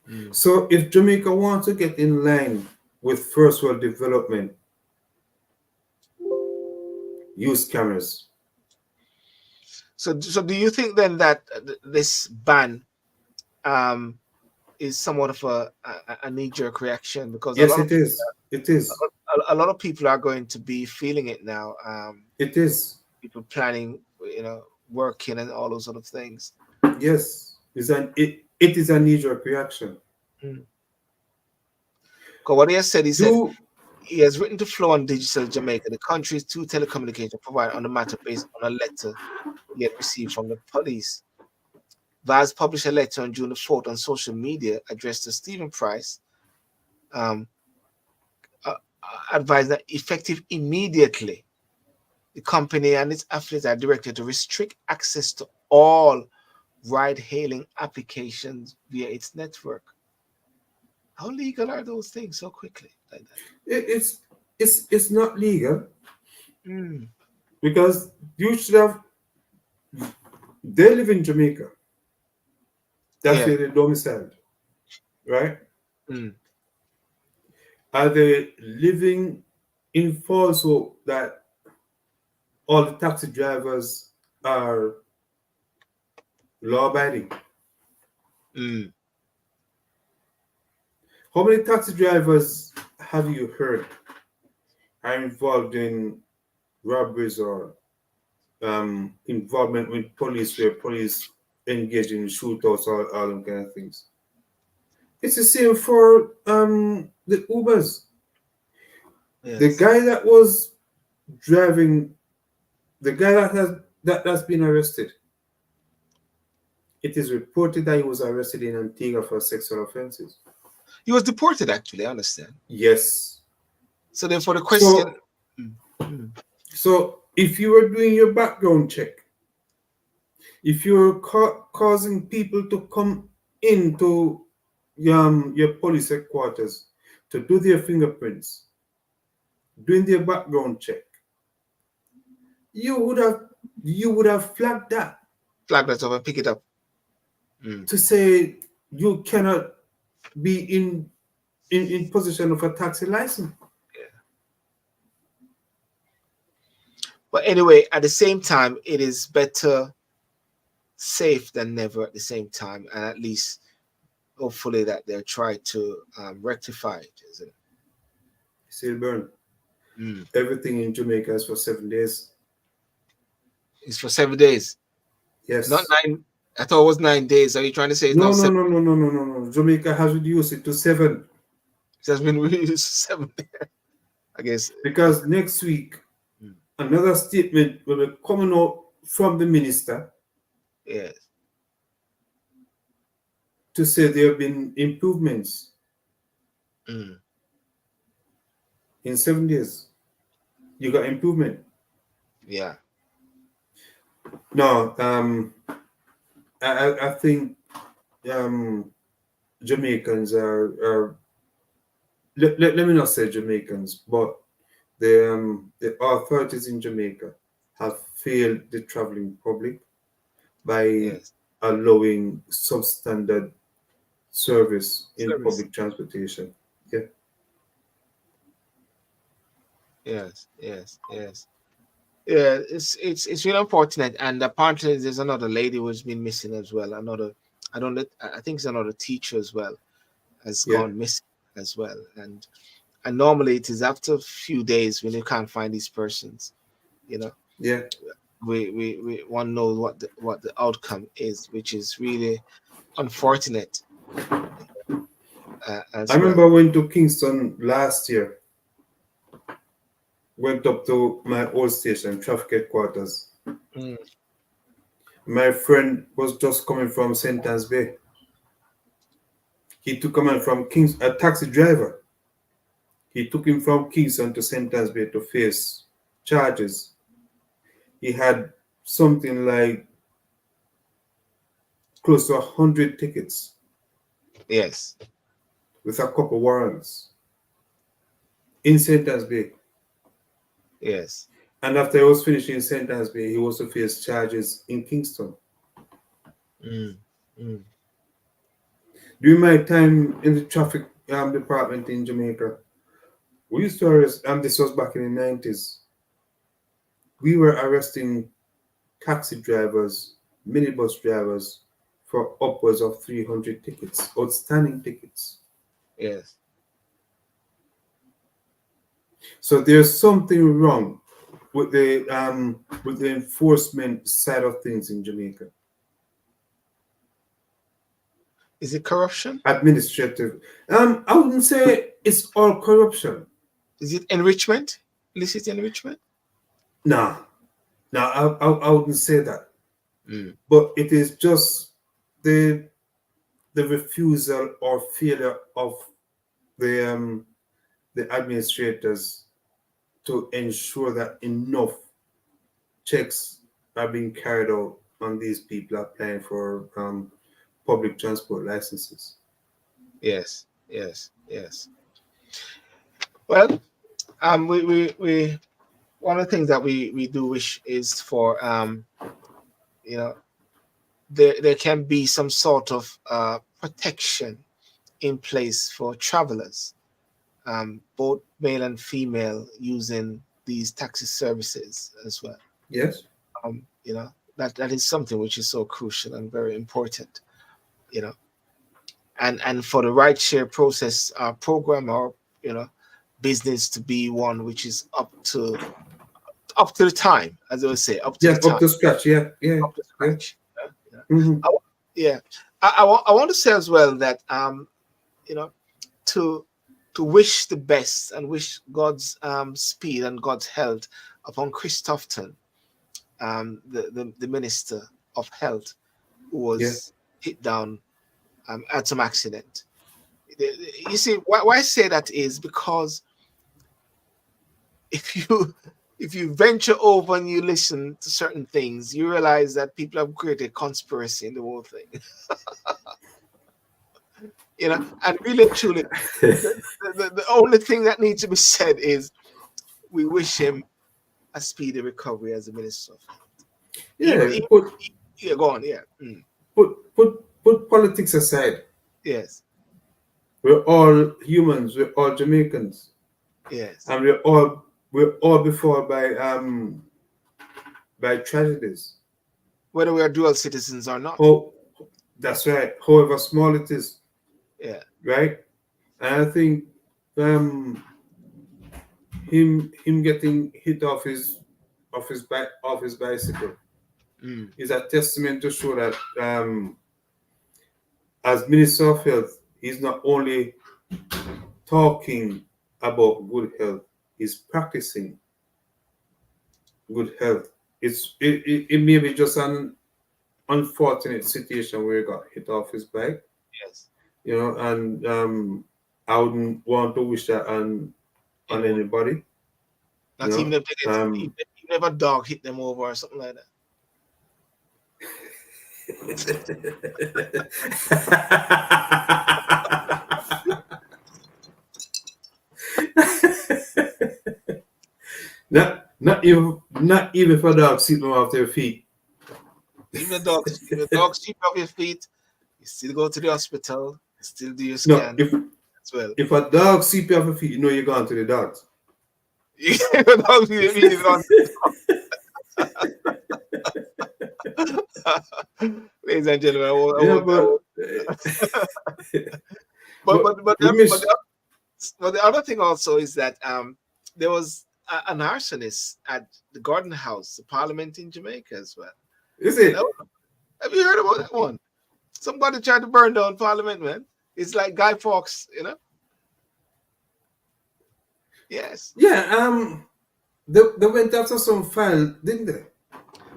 Mm. So if Jamaica wants to get in line with first world development, use cameras. So do you think then that this ban um, is somewhat of a knee-jerk reaction, because Yes, it is. It is. a lot of people are going to be feeling it now. It is. People planning, working and all those sort of things. Yes. It is a knee-jerk reaction. Mm. 'Cause what he has said, he said Do he has written to Flow on Digital Jamaica, the country's two telecommunication provider, on the matter based on a letter he had received from the police. Vaz published a letter on June the 4th on social media addressed to Stephen Price, um, advised that effective immediately, the company and its affiliates are directed to restrict access to all ride-hailing applications via its network. How legal are those things so quickly like that? it's not legal Mm, because you should have. They live in Jamaica. That's yeah. where they're domiciled, right? Mm, Are they living in false hope that all the taxi drivers are law abiding? mm. How many taxi drivers have you heard are involved in robberies or involvement with police where police engage in shootouts, all them kind of things? It's the same for the Ubers. The Yes. guy that was driving, the guy that's been arrested, it is reported that he was arrested in Antigua for sexual offenses. He was deported, actually, I understand. Yes. So therefore the question. So Mm, mm, so if you were doing your background check, if you're causing people to come into your police headquarters to do their fingerprints, doing their background check, you would have flagged that flag that up and pick it up. Mm, to say you cannot be in possession of a taxi license. yeah. But anyway, at the same time, it is better safe than never at the same time, and at least hopefully that they'll try to rectify it, isn't it? Sylbourne, Mm. everything in Jamaica is for 7 days. It's for 7 days, not Yes. 9. I thought it was 9 days. Are you trying to say it's No, now no, 7? no, no, no, no, no, no. Jamaica has reduced it to 7 It has been reduced to 7. I guess. because next week Mm. Another statement will be coming out from the minister Yes. to say there have been improvements Mm. in 7 days. You got improvement. Yeah. No, I think um, Jamaicans are let me not say Jamaicans, but the authorities in Jamaica have failed the traveling public by Yes. allowing substandard service in Service. public transportation. Yeah, Yes. Yes. Yes. Yeah. It's really unfortunate, and apparently there's another lady who's been missing as well. Another, I don't know, I think it's another teacher as well has yeah, gone missing as well, and normally it is after a few days when you can't find these persons. You know, yeah. we one knows what the outcome is, which is really unfortunate I as well. remember I went to Kingston last year. Went up to my old station, traffic headquarters. Mm. My friend was just coming from St. Anne's Bay. He took a man from Kings, a taxi driver. He took him from Kingston to St. Anne's Bay to face charges. He had something like close to 100 tickets Yes. with a couple warrants in St. Anne's Bay. Yes. And after he was finished in St. Anne's Bay, he was to face charges in Kingston. Mm. Mm. During my time in the traffic department in Jamaica, we used to arrest, and this was back in the 90s, we were arresting taxi drivers, minibus drivers for upwards of 300 tickets, outstanding tickets. Yes. So there's something wrong with the enforcement side of things in Jamaica. Is it corruption? Administrative. I wouldn't say it's all corruption. Is it enrichment? Illicit enrichment? Nah, nah, I wouldn't say that. Mm. But it is just the the refusal or failure of the the administrators to ensure that enough checks are being carried out on these people applying for public transport licenses. Yes. Yes. Yes. Well, we one of the things that we do wish is for you know, there can be some sort of protection in place for travelers, both male and female, using these taxi services as well. Yes. You know, that is something which is so crucial and very important. You know, and for the right share process program, or you know, business to be one which is up to the time, as I would say, up to the Yeah, up time, to scratch. Yeah, yeah, up to yeah. scratch. Yeah, Mm-hmm. yeah. I want to say as well that you know, to wish the best and wish God's speed and God's health upon Christopherton, the minister of health, who Yeah. was hit down at some accident. You see, why I say that is because if you if you venture over and you listen to certain things, you realize that people have created conspiracy in the whole thing. You know, and really and truly, the only thing that needs to be said is we wish him a speedy recovery as a minister of health. Yeah, Even put yeah, go on, yeah. Mm. put politics aside. Yes, We're all humans. We're all Jamaicans, yes. and we're all before by tragedies. Whether we are dual citizens or not. Oh, that's right. However small it is, Yeah. right? And I think um, him getting hit off his bicycle Mm. is a testament to show that as Minister of Health, he's not only talking about good health, he's practicing. good health. It may be just an unfortunate situation where he got hit off his bike, Yes. and I wouldn't want to wish that on Anyone. anybody, you Not even know. if they get, even if a dog hit them over or something like that. not even for dogs sitting off their feet. Even the dog sleep off your feet, you still go to the hospital, you still do your No, scan if as well. if a dog sleep off your feet, you know you're going to the dogs. The dog immediately gone. Ladies and gentlemen, Yeah, but but we miss. but the other thing also is that there was an arsonist at the Garden House, the Parliament in Jamaica as well. Is You know, it? have you heard about that one? Somebody tried to burn down Parliament, man. It's like Guy Fawkes, you know. Yes, Yeah. They went after some file, didn't they?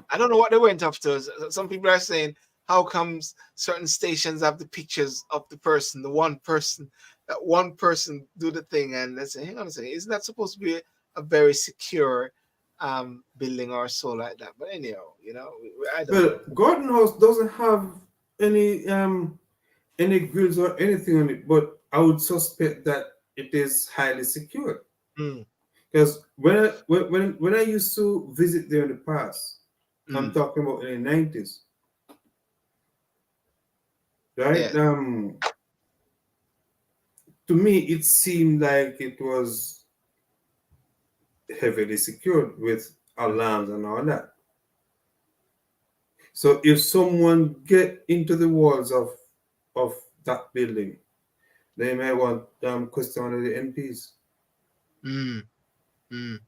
I don't know what they went after. Some people are saying, how comes certain stations have the pictures of the person, that one person do the thing, and they say, hang on a second, isn't that supposed to be a very secure building or so like that? But anyhow, I don't Well, know. Gordon House doesn't have any grills or anything on it, but I would suspect that it is highly secure. Mm, Because when I used to visit there in the past, I'm mm, talking about in the 90s, right? yeah. To me, it seemed like it was heavily secured with Mm, alarms and all that. So if someone get into the walls of that building, they may want question one of the MPs mm, mm,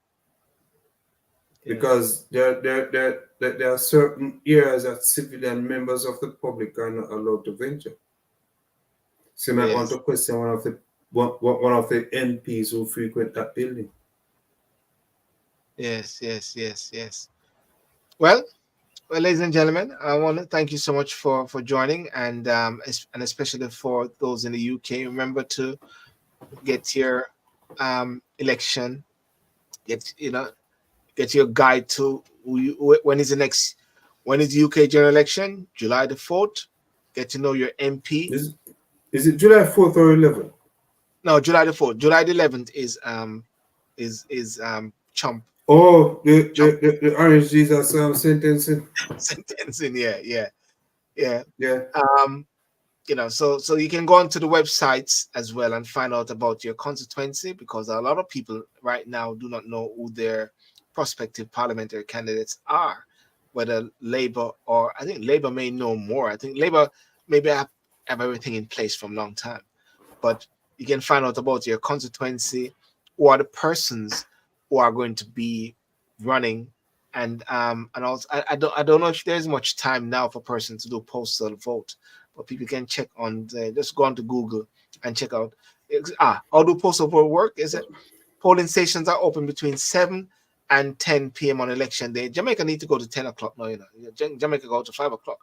yes. because there are certain areas that civilian members of the public are not allowed to venture. So you might want Yes. to question one of the MPs who frequent that building. Yes. Yes. Yes. Yes. Well, ladies and gentlemen, I want to thank you so much for joining, and especially for those in the UK. Remember to get your election, get get your guide to when is the next, when is the UK general election? July the 4th. Get to know your MP. Is it July 4th or 11th? No, July the 4th. July the 11th is Trump Oh, the Trump the, the, the Orange Jesus sentencing. sentencing. Yeah, yeah, yeah. Yeah. Um, so you can go onto the websites as well and find out about your constituency, because a lot of people right now do not know who their prospective parliamentary candidates are, whether Labour, or I think Labour may know more. I think Labour maybe have everything in place from a long time, but you can find out about your constituency, who are the persons who are going to be running, and also I don't know if there's much time now for persons to do postal vote, but people can check on just go onto Google and check out. How do postal vote work? Is it polling stations are open between 7 and 10 p.m. on election day. Jamaica need to go to 10 o'clock now. Jamaica go to 5 o'clock.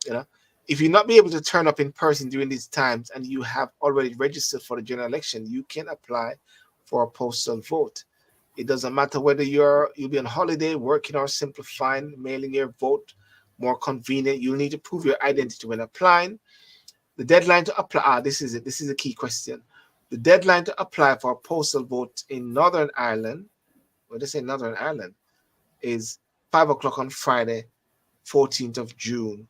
You know, if you not be able to turn up in person during these times and you have already registered for the general election, you can apply for a postal vote. It doesn't matter whether you'll be on holiday, working, or simplifying, mailing your vote more convenient. You'll need to prove your identity when applying. The deadline to apply. This is it. This is a key question. The deadline to apply for a postal vote in Northern Ireland, well, they say Northern Ireland, is 5 o'clock on Friday, 14th of June.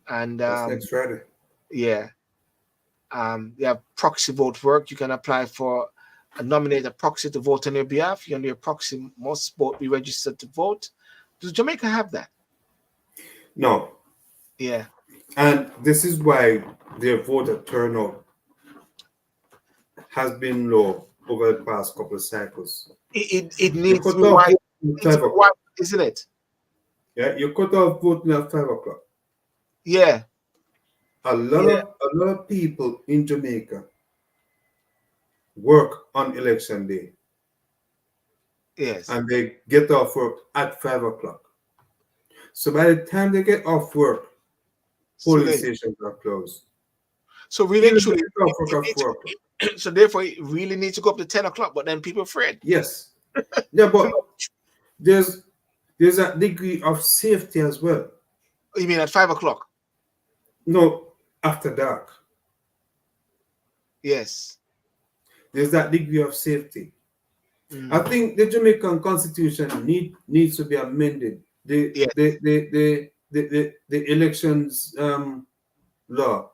And That's next Friday. yeah, you have proxy vote work. You can apply for nominate a proxy to vote on your behalf. You and your proxy must both be registered to vote. Does Jamaica have that? No. Yeah. And this is why their voter turnout has been low over the past couple of cycles. It You needs to cut be off wide. voting It at needs to 5 be wide, o'clock. isn't it? Yeah, you cut off voting at 5 o'clock. Yeah. A lot Yeah. of a lot of people in Jamaica work on election day. Yes. and they get off work at 5 o'clock. So by the time they get off work, It's too polling late. stations are closed. So really and Even if truly, they get off work it at needs 4 o'clock. to, so therefore it really needs to go up to 10 o'clock, but then people are afraid. Yes. Yeah, but there's a degree of safety as well. You mean at 5 o'clock? No, after dark. Yes. There's that degree of safety. I Mm. think the Jamaican Constitution needs to be amended. Yeah. The elections law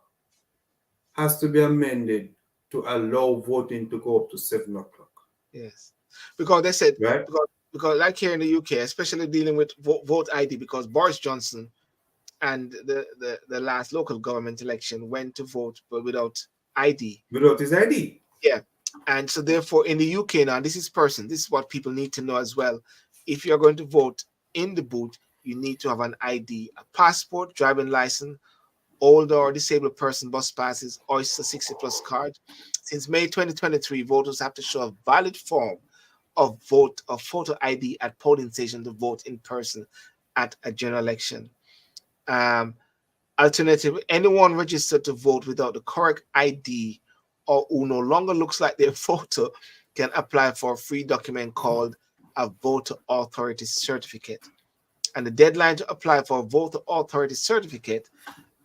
has to be amended to allow voting to go up to 7 o'clock. Yes. Because they said Right? because like here in the UK, especially dealing with vote ID, because Boris Johnson and the last local government election went to vote but without ID. Without his ID. Yeah. And so therefore in the UK now, this is what people need to know as well. If you're going to vote in the booth, you need to have an ID, a passport, driving license, older or disabled person bus passes, Oyster 60 plus card. Since May 2023, voters have to show a valid form of photo ID at polling station to vote in person at a general election. Alternatively, anyone registered to vote without the correct ID or who no longer looks like their photo can apply for a free document called a voter authority certificate. And the deadline to apply for a voter authority certificate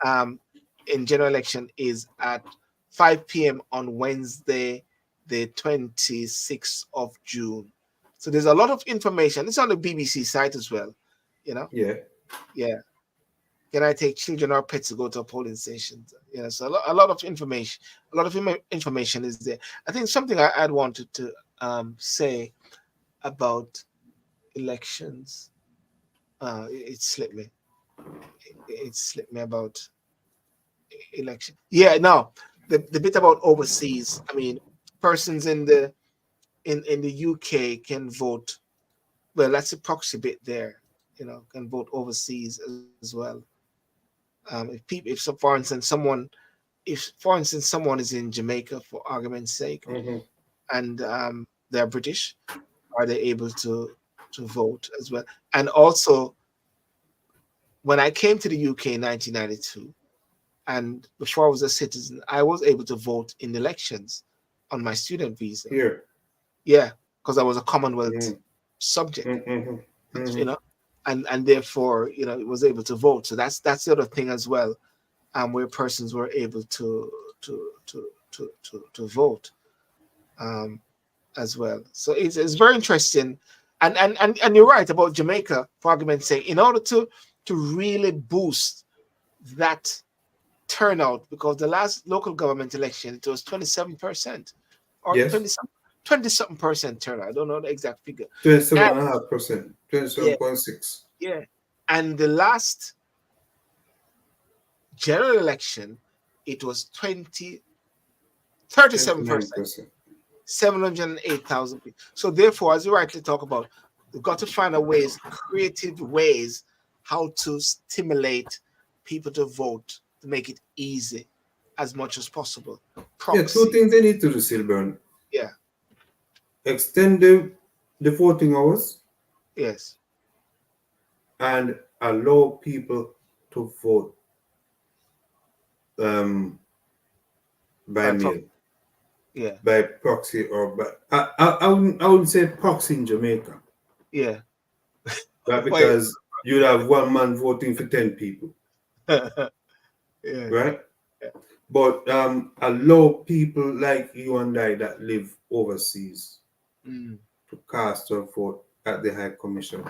in general election is at 5 p.m. on Wednesday, the 26th of June. So there's a lot of information. It's on the BBC site as well. Yeah. Yeah. Can I take children or pets to go to a polling station? So a lot of information. A lot of information is there. I think something I'd wanted to say about elections. It slipped me. It slipped me about election. Yeah, no, the bit about overseas. I mean, persons in the UK can vote. Well, that's a proxy bit there. Can vote overseas as well. For instance, someone is in Jamaica, for argument's sake, Mm-hmm. and they're British, are they able to vote as well? And also, when I came to the UK in 1992, and before I was a citizen, I was able to vote in elections on my student visa. Here. Yeah, because I was a Commonwealth Mm-hmm. subject, Mm-hmm. Mm-hmm. and therefore, it was able to vote. So that's the other thing as well, where persons were able to vote, as well. So it's very interesting, and you're right about Jamaica. For argument's sake, in order to really boost that turnout, because the last local government election it was 27% or Yes. 20 something percent turnout. I don't know the exact figure. 27.5%. Yeah, 27.6. yeah. And the last general election, it was 37%, 708,000 people. So therefore, as you rightly talk about, we've got to find creative ways how to stimulate people to vote, to make it easy as much as possible. Yeah, two Proxy. things they need to do, Sylbourne. Yeah. Extend the voting hours Yes. and allow people to vote by mail, Yeah. by proxy, or by I wouldn't say proxy in Jamaica, Yeah. right? Wait. Because you'd have one man voting for 10 people, Yeah. right? Yeah. But allow people like you and I that live overseas to cast a vote at the High Commission.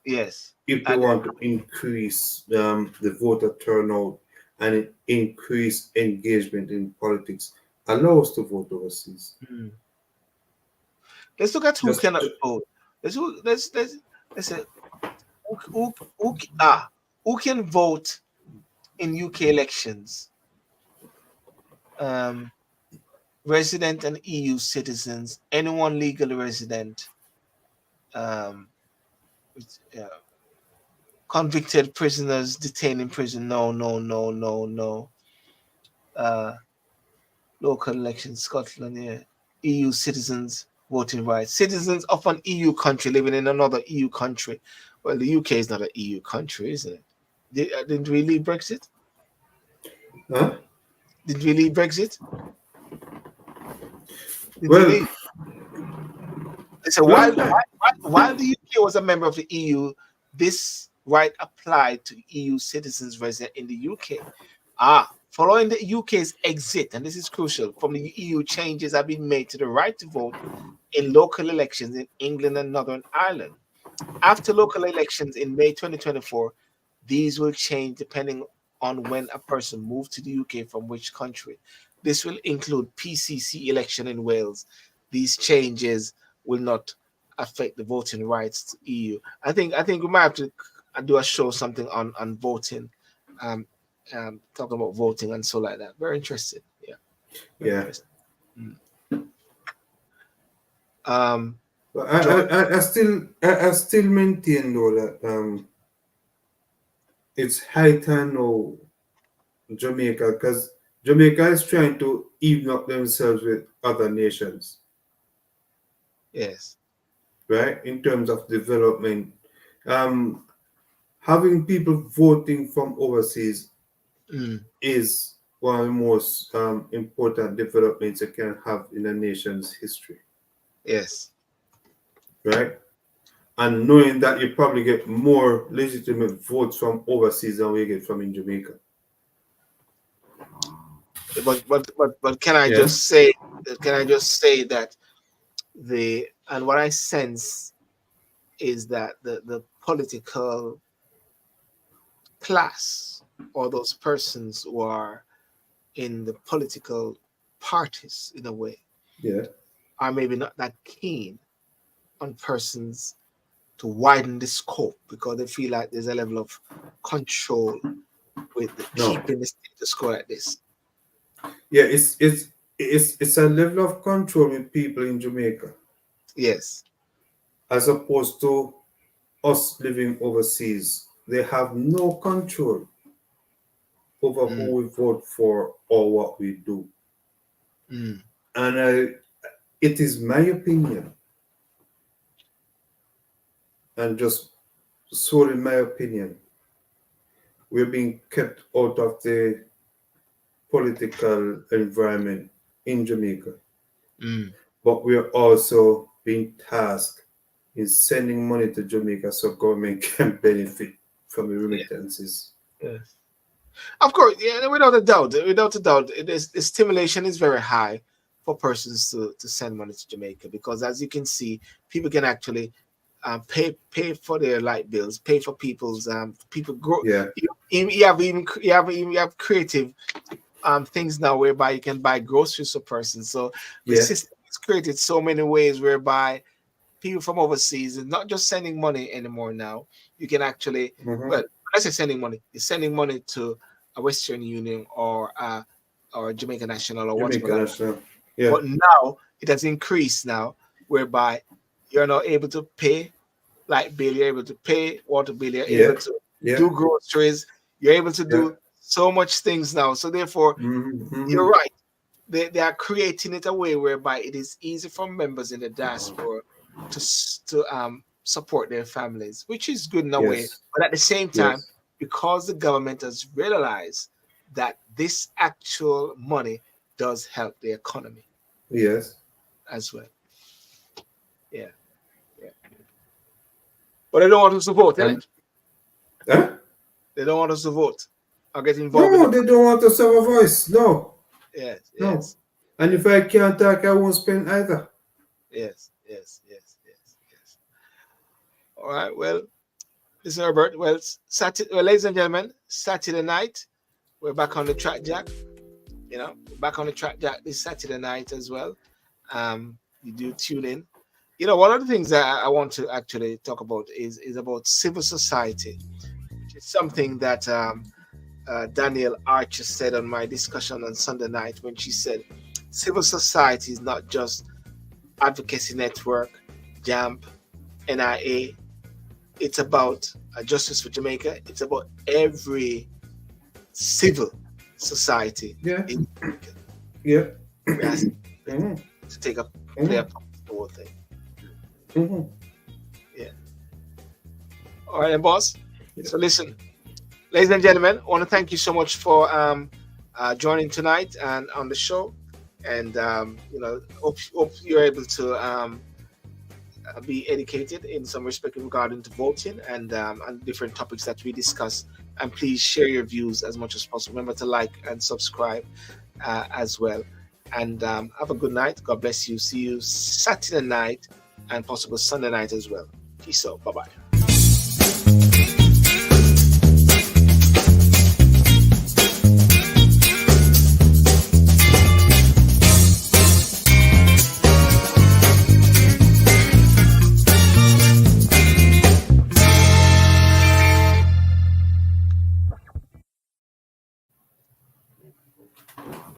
Yes. If they want to increase the voter turnout and increase engagement in politics, allow us to vote overseas. Let's look at who Just, cannot vote. Let's say who can vote in UK elections? Resident and EU citizens, anyone legally resident, convicted prisoners detained in prison. No. Local elections, Scotland, yeah. EU citizens. voting rights. Citizens of an EU country living in another EU country. Well, the UK is not an EU country, isn't it? Didn't we leave Brexit? Huh? Did we leave Brexit? Did we Well, leave? So well, while the UK was a member of the EU, this right applied to EU citizens resident in the UK. Following the UK's exit, and this is crucial, from the EU, changes have been made to the right to vote in local elections in England and Northern Ireland. After local elections in May 2024, these will change depending on when a person moved to the UK from which country. This will include PCC election in Wales. These changes will not affect the voting rights to EU. I think we might have to do a show something on voting, talking about voting and so like that. Very interesting. Yeah. Very yeah. interesting. Um, But I still maintain though that it's high time now Jamaica, because Jamaica is trying to even up themselves with other nations, yes. right? In terms of development, having people voting from overseas is one of the most important developments you can have in a nation's history, Yes. right? And knowing that you probably get more legitimate votes from overseas than we get from in Jamaica. But can I Yeah, just say that and what I sense is that the political class, or those persons who are in the political parties in a way, yeah, are maybe not that keen on persons to widen the scope, because they feel like there's a level of control with no, keeping the status quo like this. yeah. It's a level of control with people in Jamaica, Yes. as opposed to us living overseas. They have no control over who we vote for or what we do. Mm. And it is my opinion, and just solely my opinion, we're being kept out of the political environment in Jamaica. Mm. But we're also being tasked in sending money to Jamaica so government can benefit from the Yeah. remittances. Yes. Of course, yeah, without a doubt, the stimulation is very high for persons to send money to Jamaica, because, as you can see, people can actually pay for their light bills, pay for people's people grow. Yeah, You have creative things now whereby you can buy groceries for persons. So the yeah, system is created so many ways whereby people from overseas is not just sending money anymore. Now you can actually, well, let's say sending money. You're sending money to a Western Union or Jamaica National or whatever Jamaica like that. National. Yeah, But now it has increased now, whereby you're now able to pay light bill, you're able to pay water bill, you're yeah, able to yeah. do groceries, you're able to Yeah. do so much things now. So therefore, you're right. They are creating it a way whereby it is easy for members in the diaspora to support their families, which is good in a way. Yes, But at the same time, yes, because the government has realized that this actual money does help the economy yes. as well. Yeah, yeah. But they don't want us to vote, And innit? huh? They don't want us to vote or get involved in No, the. they don't want us to have a voice. No, Yes, no. yes, And if I can't talk, I won't spend either. yes, yes, yes, yes, yes. All right. Well, Mr. Herbert. Well, ladies and gentlemen, Saturday night, we're back on the track, Jack. You know, back on the track, Jack, this Saturday night as well. You do tune in. You know, one of the things that I want to actually talk about is about civil society, which is something that Daniel Archer said on my discussion on Sunday night, when she said civil society is not just Advocacy Network, JAMP, NIA. It's about Justice for Jamaica. It's about every civil society Yeah, in Jamaica. yeah. We ask to take a play a part whole thing. Mm-hmm. Yeah. All right, then, boss. So listen, ladies and gentlemen, I want to thank you so much for joining tonight and on the show, and hope you're able to be educated in some respect regarding to voting and different topics that we discuss. And please share your views as much as possible. Remember to like and subscribe as well. And have a good night. God bless you. See you Saturday night and possible Sunday night as well. Peace out. Bye-bye.